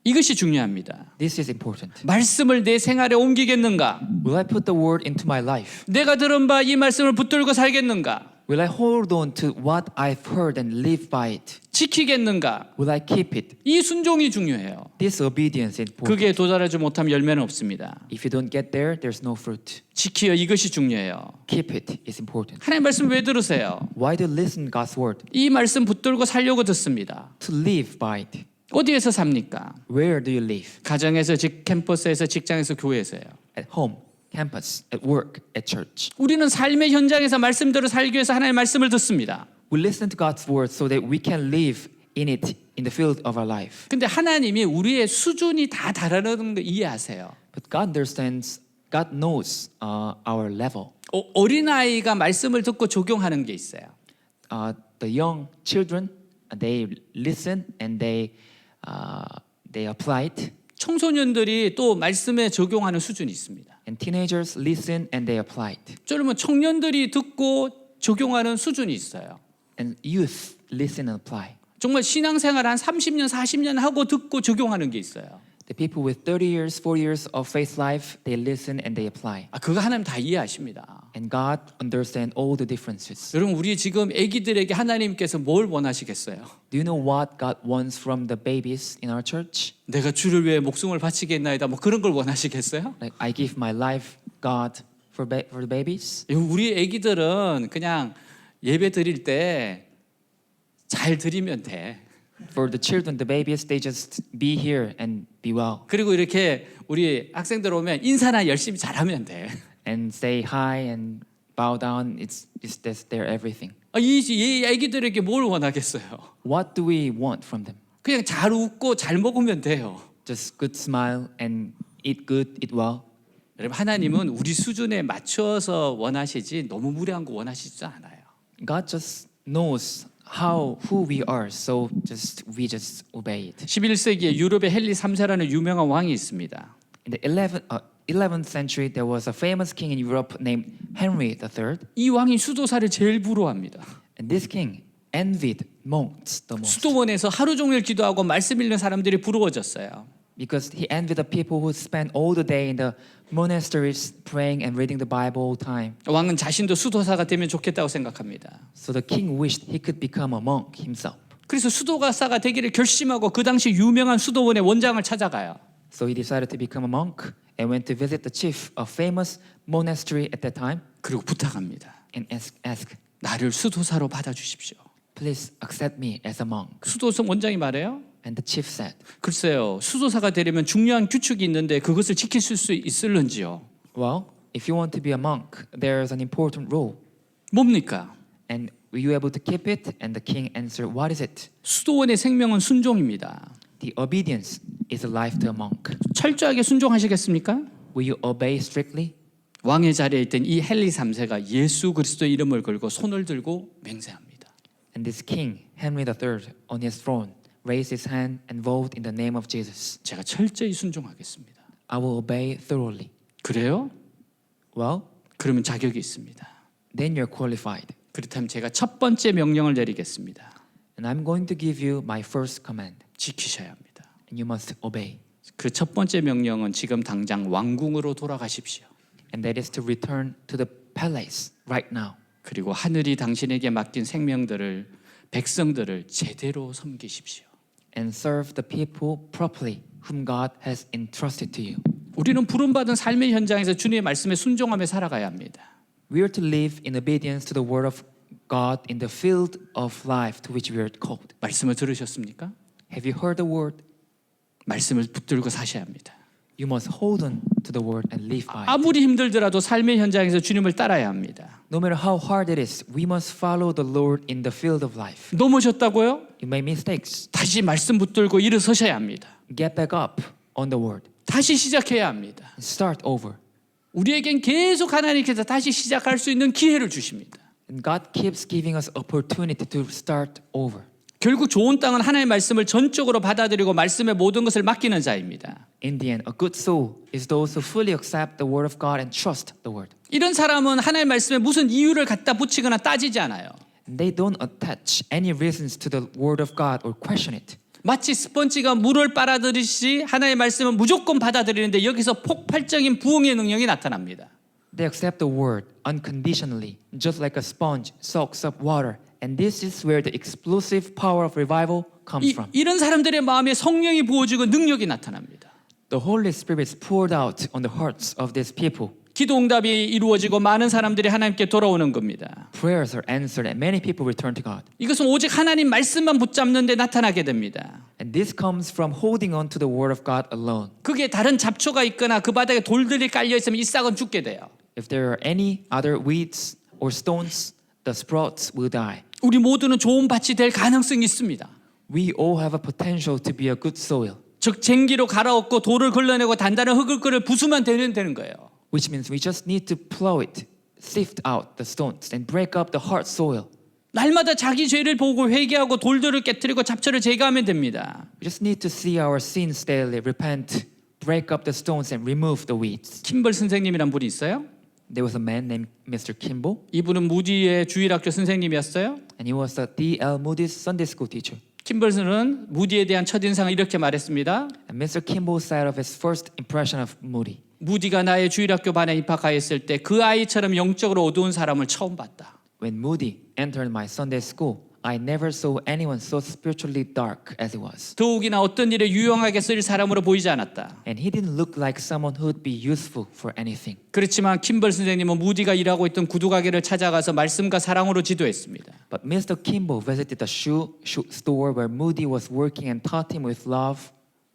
이것이 중요합니다. This is important. 말씀을 내 생활에 옮기겠는가? Will I put the word into my life? 내가 들은 바 이 말씀을 붙들고 살겠는가? Will I hold on to what I've heard and live by it? 지키겠는가? Will I keep it? 이 순종이 중요해요. This obedience is important. 그게 도달하지 못하면 열매는 없습니다. If you don't get there, there's no fruit. 지키어 이것이 중요해요. Keep it is important. 하나님 말씀 왜 들으세요? Why do you listen God's word? 이 말씀 붙들고 살려고 듣습니다. To live by it. 어디에서 삽니까? Where do you live? 가정에서, 캠퍼스에서, 직장에서, 교회에서요. At home, campus, at work, at church. 우리는 삶의 현장에서 말씀대로 살기 위해서 하나님의 말씀을 듣습니다. We listen to God's word so that we can live in it in the field of our life. 근데 하나님이 우리의 수준이 다 다르다는 거 이해하세요. But God understands, God knows our level. 어린아이가 말씀을 듣고 적용하는 게 있어요. The young children, they listen and they apply it. 청소년들이 또 말씀에 적용하는 수준이 있습니다. And teenagers listen and they apply it. 그러면 청년들이 듣고 적용하는 수준이 있어요. And youth listen and apply. 정말 신앙생활 한 30년, 40년 하고 듣고 적용하는 게 있어요. The people with 30 years, 40 years of faith life, they listen and they apply. 그거 하나님 다 이해하십니다. And God understands all the differences. 여러분 우리 지금 아기들에게 하나님께서 뭘 원하시겠어요? Do you know what God wants from the babies in our church? 내가 주를 위해 목숨을 바치겠나이다 뭐 그런 걸 원하시겠어요? Like, I give my life, God, for the babies? 우리 아기들은 그냥 예배 드릴 때 잘 드리면 돼. For the children, the babies, they just be here and be well. 그리고 이렇게 우리 학생들 오면 인사나 열심히 잘하면 돼. And say hi and bow down. It's their everything. 이 아기들에게 뭘 원하겠어요? What do we want from them? 그냥 잘 웃고 잘 먹으면 돼요. Just good smile and eat good, eat well. 여러분 하나님은 우리 수준에 맞춰서 원하시지 너무 무리한 거 원하시지 않아요. God just knows who we are, so we just obey it. 11세기에 유럽의 헨리 3세라는 유명한 왕이 있습니다. In the 11th century, there was a famous king in Europe named Henry III, 이 왕이 수도사를 제일 부러워합니다. and this king envied monks the most 수도원에서 하루 종일 기도하고 말씀 읽는 사람들이 부러워졌어요. because he envied the people who spent all the day in the monasteries praying and reading the Bible all the time. 왕은 자신도 수도사가 되면 좋겠다고 생각합니다. So the king wished he could become a monk himself. 그래서 수도사가 되기를 결심하고 그 당시 유명한 수도원의 원장을 찾아가요. So he decided to become a monk and went to visit the chief of famous monastery at that time 그리고 부탁합니다. and ask, 나를 수도사로 받아주십시오. please accept me as a monk. 수도사 원장이 말해요. And the chief said, 글쎄요, 수도사가 되려면 중요한 규칙이 있는데 그것을 지킬 수 있을런지요? well, if you want to be a monk, there's an important rule. 뭡니까? And were you able to keep it? And the king answered, what is it? 수도원의 생명은 순종입니다. The obedience is a life to a monk. 철저하게 순종하시겠습니까? Will you obey strictly? 왕의 자리에 있던 이 헨리 3세가 예수 그리스도의 이름을 걸고 손을 들고 맹세합니다. And this king, Henry III, on his throne, raised his hand and vowed in the name of Jesus, 제가 철저히 순종하겠습니다. I will obey thoroughly. 그래요? Well, 그러면 자격이 있습니다. then you're qualified. 그렇다면 제가 첫 번째 명령을 내리겠습니다. And I'm going to give you my first command. 지키셔야 합니다. And you must obey. 그 첫 번째 명령은 지금 당장 왕궁으로 돌아가십시오. And that is to return to the palace right now. 그리고 하늘이 당신에게 맡긴 생명들을 백성들을 제대로 섬기십시오. And serve the people properly whom God has entrusted to you. 우리는 부름받은 삶의 현장에서 주님의 말씀에 순종하며 살아가야 합니다. We are to live in obedience to the word of God in the field of life to which we are called. 말씀을 들으셨습니까? Have you heard the word? 말씀을 붙들고 사셔야 합니다. You must hold on to the word and live by it. 아무리 힘들더라도 삶의 현장에서 주님을 따라야 합니다. No matter how hard it is, we must follow the Lord in the field of life. 넘어졌다고요? You make mistakes. 다시 말씀 붙들고 일어서셔야 합니다. Get back up on the word. 다시 시작해야 합니다. And start over. 우리에겐 계속 하나님께서 다시 시작할 수 있는 기회를 주십니다. And God keeps giving us opportunity to start over. 결국 좋은 땅은 하나님의 말씀을 전적으로 받아들이고 말씀의 모든 것을 맡기는 자입니다. In the end, a good soul is those who fully accept the word of God and trust the word. 이런 사람은 하나님의 말씀에 무슨 이유를 갖다 붙이거나 따지지 않아요. And they don't attach any reasons to the word of God or question it. 마치 스펀지가 물을 빨아들이듯이 하나님의 말씀은 무조건 받아들이는데 여기서 폭발적인 부흥의 능력이 나타납니다. They accept the word unconditionally, just like a sponge soaks up water. And this is where the explosive power of revival comes from. 이런 사람들의 마음에 성령이 부어지고 능력이 나타납니다. The Holy Spirit is poured out on the hearts of these people. 기도 응답이 이루어지고 많은 사람들이 하나님께 돌아오는 겁니다. Prayers are answered and many people return to God. 이것은 오직 하나님 말씀만 붙잡는 데 나타나게 됩니다. And this comes from holding on to the word of God alone. 그게 다른 잡초가 있거나 그 바닥에 돌들이 깔려 있으면 이 싹은 죽게 돼요. If there are any other weeds or stones, the sprouts will die. 우리 모두는 좋은 밭이 될 가능성이 있습니다. We all have a potential to be a good soil. 즉 쟁기로 갈아엎고 돌을 걸러내고 단단한 흙을 부수면 되는 거예요. Which means we just need to plow it, sift out the stones, and break up the hard soil. 날마다 자기 죄를 보고 회개하고 돌들을 깨뜨리고 잡초를 제거하면 됩니다. We just need to see our sins daily, repent, break up the stones and remove the weeds. 킴벌 선생님이란 분이 있어요. There was a man named Mr. Kimball, 이분은 무디의 주일학교 선생님이었어요. and he was the D.L. Moody's Sunday school teacher. 킴벌스는 무디에 대한 첫인상을 이렇게 말했습니다. And Mr. Kimball said of his first impression of Moody, 무디가 나의 주일학교 반에 입학하였을 때 그 아이처럼 영적으로 어두운 사람을 처음 봤다. when Moody entered my Sunday school, I never saw anyone so spiritually dark as he was. 더욱이나 어떤 일에 유용하게 쓰일 사람으로 보이지 않았다. And he didn't look like someone who would be useful for anything. 그렇지만 킴벌 선생님은 무디가 일하고 있던 구두 가게를 찾아가서 말씀과 사랑으로 지도했습니다. But Mr. Kimball visited the shoe store where Moody was working and taught him with love.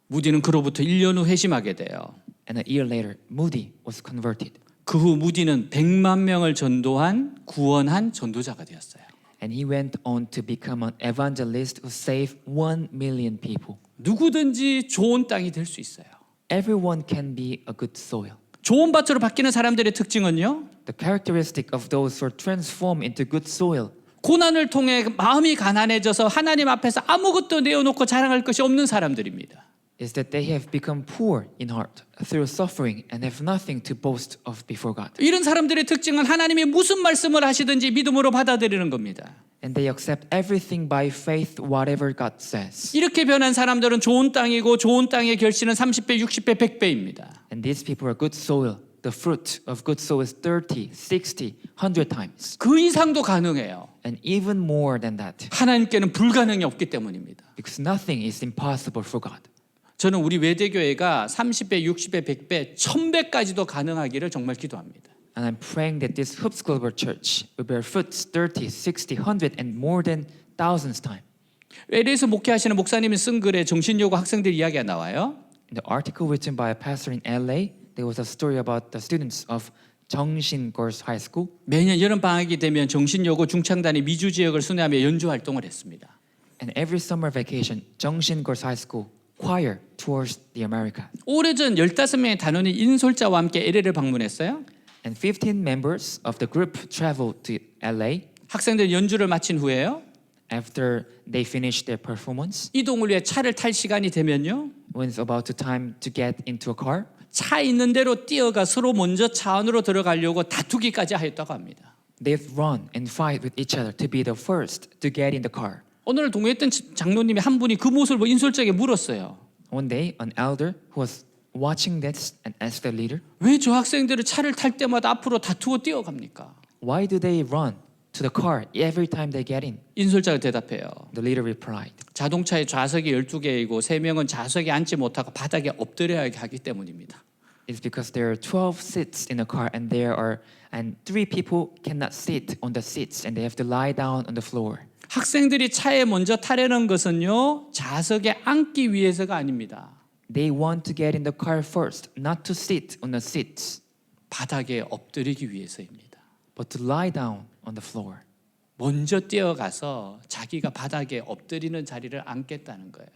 무디는 그로부터 1년 후 회심하게 돼요. And a year later, Moody was converted. 그 후 무디는 100만 명을 전도한 구원한 전도자가 되었어요. And he went on to become an evangelist who saved 1 million people. 누구든지 좋은 땅이 될 수 있어요. Everyone can be a good soil. 좋은 밭으로 바뀌는 사람들의 특징은요. The characteristic of those who are transformed into good soil 고난을 통해 마음이 가난해져서 하나님 앞에서 아무것도 내어놓고 자랑할 것이 없는 사람들입니다. is that they have become poor in heart through suffering and have nothing to boast of before God. 이런 사람들의 특징은 하나님이 무슨 말씀을 하시든지 믿음으로 받아들이는 겁니다. And they accept everything by faith, whatever God says. 이렇게 변한 사람들은 좋은 땅이고 좋은 땅의 결실은 30배, 60배, 100배입니다. And these people are good soil. The fruit of good soil is 30, 60, 100 times. 그 이상도 가능해요. And even more than that. 하나님께는 불가능이 없기 때문입니다. Because nothing is impossible for God. 저는 우리 외대교회가 30배, 60배, 100배, 1000배까지도 가능하기를 정말 기도합니다. And I'm praying that this Hoops Global Church will bear fruits 30, 60, 100 and more than thousands times. LA에서 목회하시는 목사님이 쓴 글에 정신요구 학생들 이야기가 나와요. In the article written by a pastor in LA, there was a story about the students of Jeongshin Girls High School. 매년 여름 방학이 되면 정신요구 중창단이 미주 지역을 순회하며 연주 활동을 했습니다. And every summer vacation, Jeongshin Girls High School choir tours the America. 오래전 15명의 단원이 인솔자와 함께 LA를 방문했어요. And 15 members of the group traveled to LA. 학생들 연주를 마친 후에요. After they finished their performance, 이동을 위해 차를 탈 시간이 되면요. when it's about to time to get into a car, 차 있는 대로 뛰어가 서로 먼저 차 안으로 들어가려고 다투기까지 하였다고 합니다. they've run and fight with each other to be the first to get in the car. 오늘 동요했던 장로님이 한 분이 그 모습을 보고 인솔자에게 물었어요. One day, an elder who was watching this and asked the leader, 왜 저 학생들은 차를 탈 때마다 앞으로 다투고 뛰어갑니까? why do they run to the car every time they get in? 인솔자가 대답해요. The leader replied, 자동차의 좌석이 12개이고 3명은 좌석에 앉지 못하고 바닥에 엎드려야 하기 때문입니다. it's because there are 12 seats in a car and 3 people cannot sit on the seats and they have to lie down on the floor. 학생들이 차에 먼저 타려는 것은요. 좌석에 앉기 위해서가 아닙니다. They want to get in the car first, not to sit on the seats, 바닥에 엎드리기 위해서입니다. but to lie down on the floor. 먼저 뛰어가서 자기가 바닥에 엎드리는 자리를 앉겠다는 거예요.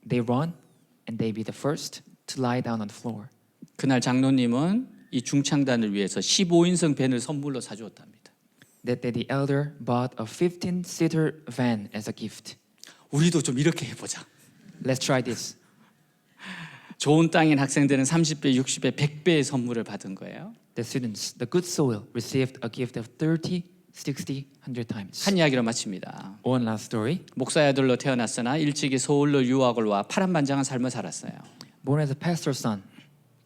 They run and they be the first to lie down on the floor. 그날 장로님은 이 중창단을 위해서 15인승 밴을 선물로 사주었답니다. That day the elder bought a 15-seater van as a gift. 우리도 좀 이렇게 해보자. Let's try this. 좋은 땅인 학생들은 30배, 60배, 100배의 선물을 받은 거예요. The students, the good soil, received a gift of 30, 60, 100 times. 한 이야기로 마칩니다. One last story. 목사의 아들로 태어났으나 일찍이 서울로 유학을 와 파란만장한 삶을 살았어요. Born as a pastor's son,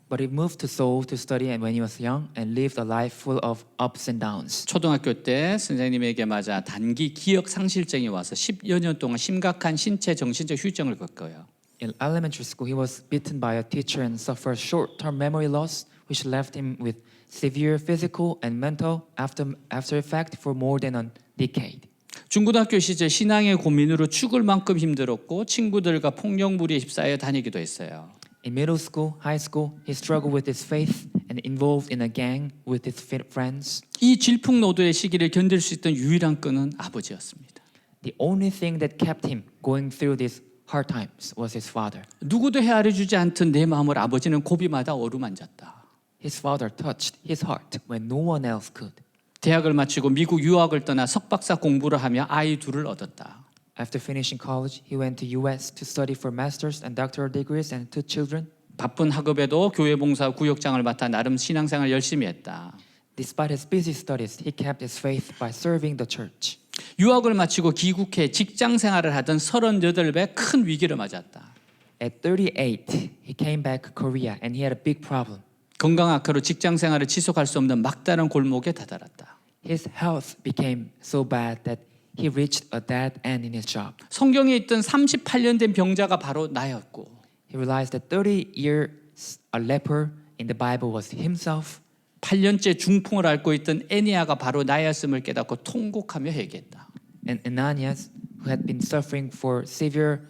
but he moved to Seoul to study and when he was young and lived a life full of ups and downs. 초등학교 때 선생님에게 맞아 단기 기억 상실증이 와서 10여 년 동안 심각한 신체 정신적 휴증을 겪어요. In elementary school, he was beaten by a teacher and suffered short-term memory loss, which left him with severe physical and mental after effect for more than a decade. 중고등학교 시절 신앙의 고민으로 죽을 만큼 힘들었고 친구들과 폭력무리에 휩싸여 다니기도 했어요. In middle school, high school, he struggled with his faith and involved in a gang with his friends. 이 질풍노도의 시기를 견딜 수 있던 유일한 끈은 아버지였습니다. The only thing that kept him going through these hard times was his father. 누구도 헤아려주지 않던 내 마음을 아버지는 고비마다 어루만졌다. His father touched his heart when no one else could. 대학을 마치고 미국 유학을 떠나 석박사 공부를 하며 아이 둘을 얻었다. After finishing college, he went to US to study for master's and doctoral degrees and 2 children. 바쁜 학업에도 교회 봉사 구역장을 맡아 나름 신앙생활 열심히 했다. Despite his busy studies, he kept his faith by serving the church. 유학을 마치고 귀국해 직장 생활을 하던 38배 큰 위기를 맞았다. At 38, he came back to Korea and he had a big problem. 건강 악화로 직장 생활을 지속할 수 없는 막다른 골목에 다다랐다. His health became so bad that he reached a dead end in his job. 성경에 있던 38년 된 병자가 바로 나였고 He realized that 30 years a leper in the Bible was himself. 8년째 중풍을 앓고 있던 애니아가 바로 나였음을 깨닫고 통곡하며 회개했다. And Ananias, who had been suffering for severe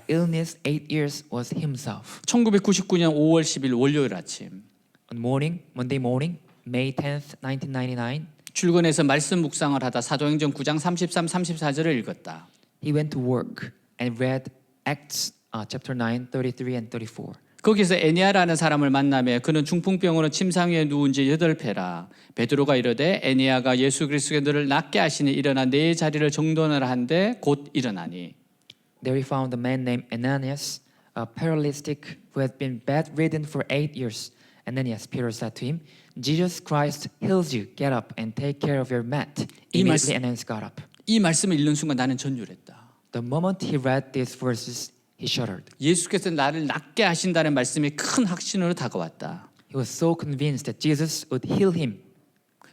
illness 8 years, was himself. 1999년 5월 10일 월요일 아침 Monday morning, May 10th, 1999, 출근해서 말씀 묵상을 하다 사도행전 9장 33, 34절을 읽었다. he went to work and read Acts chapter 9, 33 and 34. 거기서 애니아라는 사람을 만나며 그는 중풍병으로 침상 위에 누운 지 8배라. 베드로가 이르되 애니아가 예수 그리스도의 너를 낫게 하시니 일어나 내 자리를 정돈하라 한데 곧 일어나니. There he found a man named Ananias, a paralytic who had been bedridden for 8 years. Ananias, Peter said to him, Jesus Christ heals you. Get up and take care of your mat. Immediately Ananias got up. 이 말씀을 읽는 순간 나는 전율했다. The moment he read these verses, he shuddered. 예수께서 나를 낫게 하신다는 말씀이 큰 확신으로 다가왔다. He was so convinced that Jesus would heal him,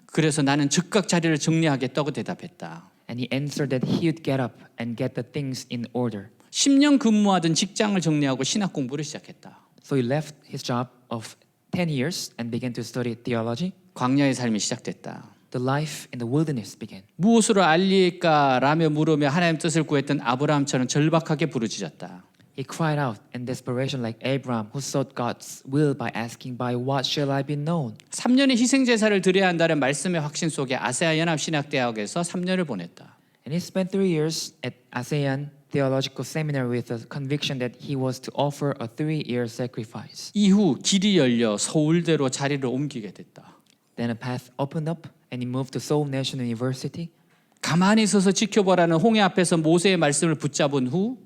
그래서 나는 즉각 자리를 정리하겠다고 대답했다. and he answered that he would get up and get the things in order. 10년 근무하던 직장을 정리하고 신학 공부를 시작했다. So he left his job of 10 years and began to study theology. 광야의 삶이 시작됐다. The life in the wilderness began. 무엇으로 알릴까라며 물으며 하나님 뜻을 구했던 아브라함처럼 절박하게 부르짖었다. He cried out in desperation like Abraham, who sought God's will by asking, "By what shall I be known?" 3년의 희생 제사를 드려야 한다는 말씀의 확신 속에 아세아 연합 신학대학에서 3년을 보냈다. And he spent 3 years at ASEAN Theological Seminary with the conviction that he was to offer a 3-year sacrifice. 이후 길이 열려 서울대로 자리를 옮기게 됐다. Then a path opened up and he moved to Seoul National University. 가만히 서서 지켜보라는 홍해 앞에서 모세의 말씀을 붙잡은 후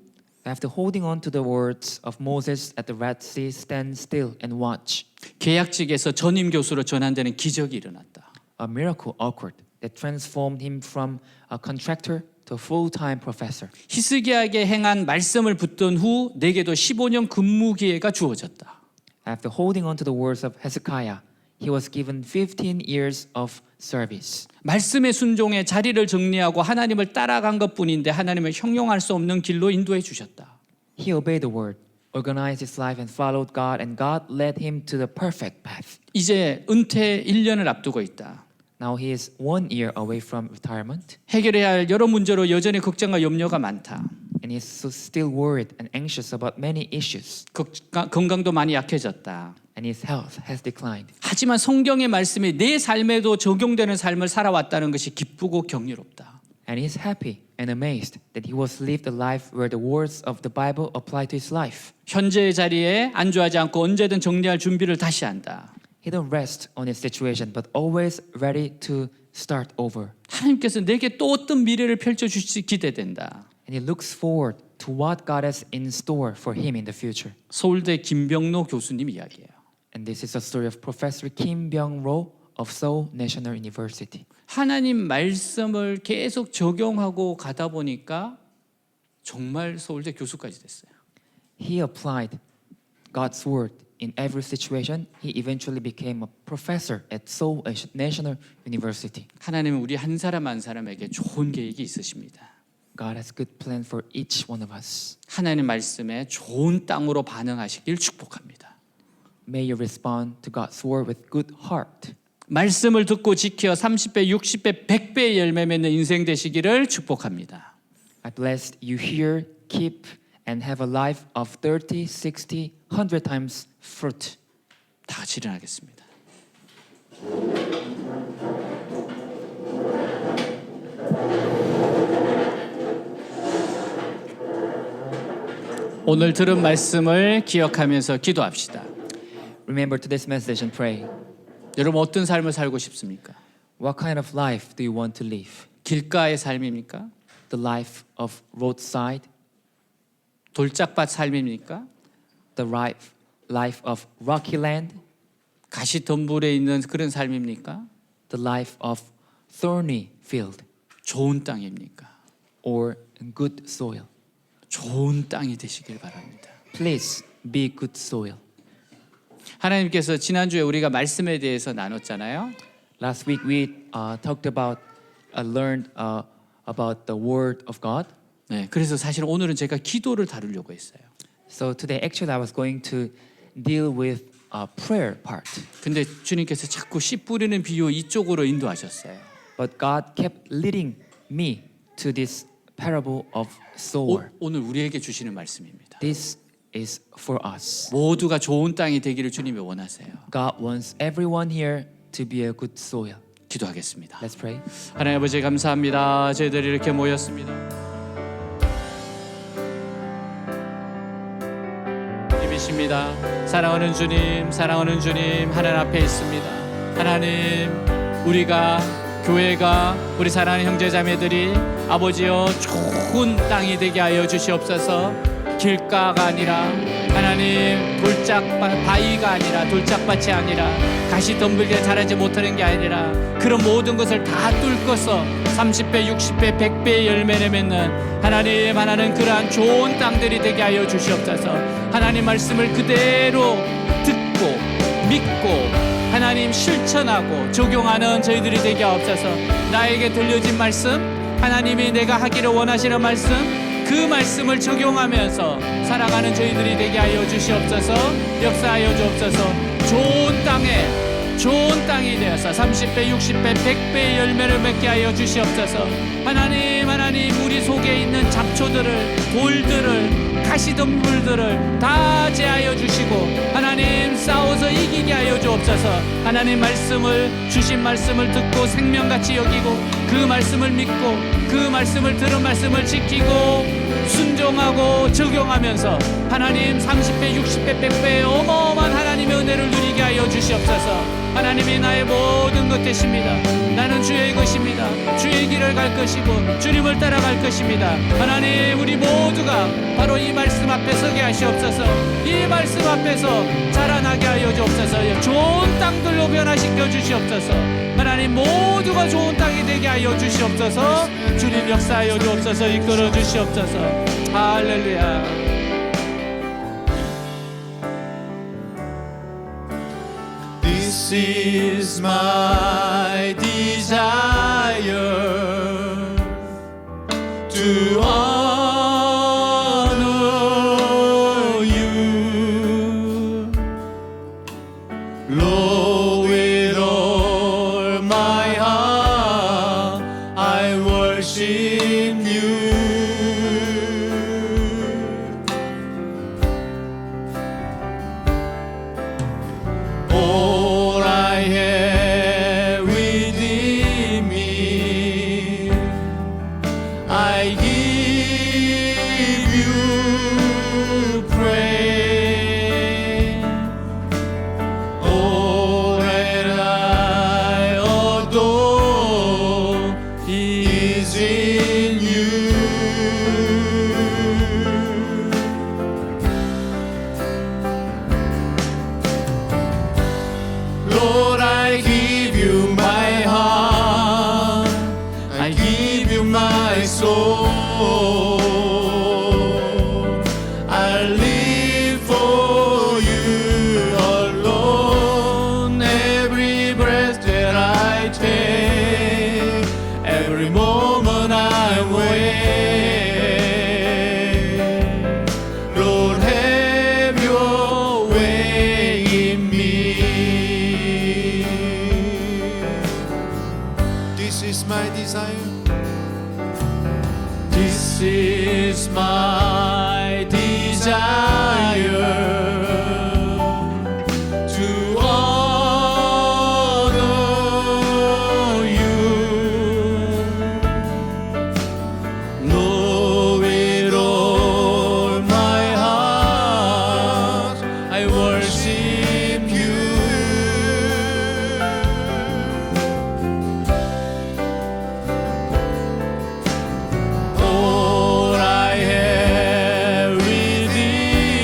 After holding on to the words of Moses at the Red Sea, stand still and watch. 계약직에서 전임 교수로 전환되는 기적이 일어났다. A miracle occurred that transformed him from a contractor to a full-time professor. 히스기야에게 행한 말씀을 붙든 후 내게도 15년 근무 기회가 주어졌다. After holding on to the words of Hezekiah, he was given 15 years of service. 말씀의 순종에 자리를 정리하고 하나님을 따라간 것뿐인데 하나님을 형용할 수 없는 길로 인도해 주셨다. He obeyed the word, organized his life and followed God, and God led him to the perfect path. 이제 은퇴 1년을 앞두고 있다. Now he is 1 year away from retirement, 해결해야 할 여러 문제로 여전히 걱정과 염려가 많다. and he is still worried and anxious about many issues, 건강도 많이 약해졌다. and his health has declined. 하지만 성경의 말씀이 내 삶에도 적용되는 삶을 살아왔다는 것이 기쁘고 경이롭다. And he is happy and amazed that he was lived a life where the words of the Bible apply to his life. 현재의 자리에 안주하지 않고 언제든 정리할 준비를 다시 한다. He don't rest on his situation, but always ready to start over. 하나님께서 내게 또 어떤 미래를 펼쳐주실지 기대된다. And he looks forward to what God has in store for him in the future. 서울대 김병로 교수님 이야기예요. And this is a story of Professor Kim Byung-ro of Seoul National University. 하나님 말씀을 계속 적용하고 가다 보니까 정말 서울대 교수까지 됐어요. He applied God's word in every situation. He eventually became a professor at Seoul National University. 하나님은 우리 한 사람 한 사람에게 좋은 계획이 있으십니다. God has good plan for each one of us. 하나님 말씀에 좋은 땅으로 반응하시길 축복합니다. May you respond to God's word with good heart. 말씀을 듣고 지켜 30배, 60배, 100배의 열매 맺는 인생 되시기를 축복합니다. I bless you hear, keep, and have a life of 30, 60, 100 times fruit. 다 같이 일어나겠습니다. 오늘 들은 말씀을 기억하면서 기도합시다. Remember today's message and pray. 여러분 어떤 삶을 살고 싶습니까? What kind of life do you want to live? 길가의 삶입니까? The life of roadside, 돌짝밭 삶입니까? the life life of rocky land, 가시덤불에 있는 그런 삶입니까? the life of thorny field, 좋은 땅입니까? or good soil? 좋은 땅이 되시길 바랍니다. Please be good soil. 하나님께서 지난주에 우리가 말씀에 대해서 나눴잖아요. Last week we talked about, learned about the Word of God. 네, 그래서 사실 오늘은 제가 기도를 다루려고 했어요. So today actually I was going to deal with prayer part. 근데 주님께서 자꾸 씨 뿌리는 비유 이쪽으로 인도하셨어요. But God kept leading me to this parable of sower. 오늘 우리에게 주시는 말씀입니다. This is for us. 모두가 좋은 땅이 되기를 주님이 원하세요. God wants everyone here to be a good soil. 기도하겠습니다. Let's pray. 하나님 아버지 감사합니다. 저희들이 이렇게 모였습니다. 입이십니다. 사랑하는 주님, 사랑하는 주님, 하나님 앞에 있습니다. 하나님, 우리가 교회가 우리 사랑하는 형제자매들이 아버지여 좋은 땅이 되게 하여 주시옵소서. 길가가 아니라 하나님 바위가 아니라 돌짝밭이 아니라 가시덤불에 자라지 못하는 게 아니라 그런 모든 것을 다 뚫고서 30배, 60배, 100배의 열매를 맺는 하나님 하나는 그러한 좋은 땅들이 되게 하여 주시옵소서. 하나님 말씀을 그대로 듣고 믿고 하나님 실천하고 적용하는 저희들이 되게 하옵소서. 나에게 들려진 말씀, 하나님이 내가 하기를 원하시는 말씀, 그 말씀을 적용하면서 살아가는 저희들이 되게 하여 주시옵소서. 역사하여 주옵소서. 좋은 땅이 되어서 30배, 60배, 100배의 열매를 맺게 하여 주시옵소서. 하나님 우리 속에 있는 잡초들을, 돌들을, 가시덤불들을 다 제하여 주시고 하나님 싸워서 이기게 하여 주옵소서. 하나님 주신 말씀을 듣고 생명같이 여기고 그 말씀을 믿고 그 말씀을 들은 말씀을 지키고 순종하고 적용하면서 하나님 30배, 60배, 100배의 어마어마한 하나님의 은혜를 누리게 하여 주시옵소서. 하나님이 나의 모든 것 되십니다. 나는 주의 것입니다. 주의 길을 갈 것이고 주님을 따라갈 것입니다. 하나님 우리 모두가 바로 이 말씀 앞에 서게 하시옵소서. 이 말씀 앞에서 자라나게 하여 주옵소서. 좋은 땅들로 변화시켜 주시옵소서. 하나님 모두가 좋은 땅이 되게 하여 주시옵소서. 주님 역사하여 주옵소서. 이끌어 주시옵소서. 할렐루야. This is my desire to honor you, Lord, with all my heart I worship you. All I have within me, I give you praise. All that I adore is in you. Lord, I give you my heart, I give you my soul. I live for you alone. Every breath that I take, every moment I wait, Lord, have your way in me. This is my desire. This is my desire to honor you, Lord, with all my heart I worship you. All I have within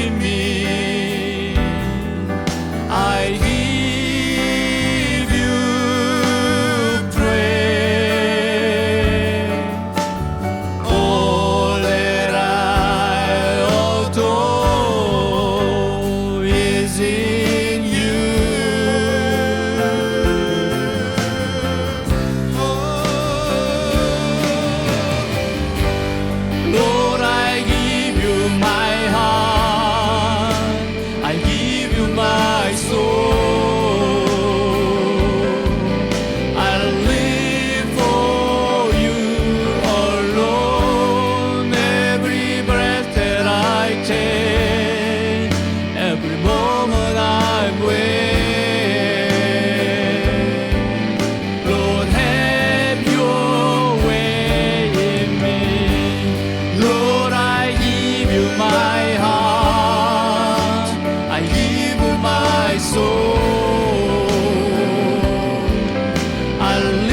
I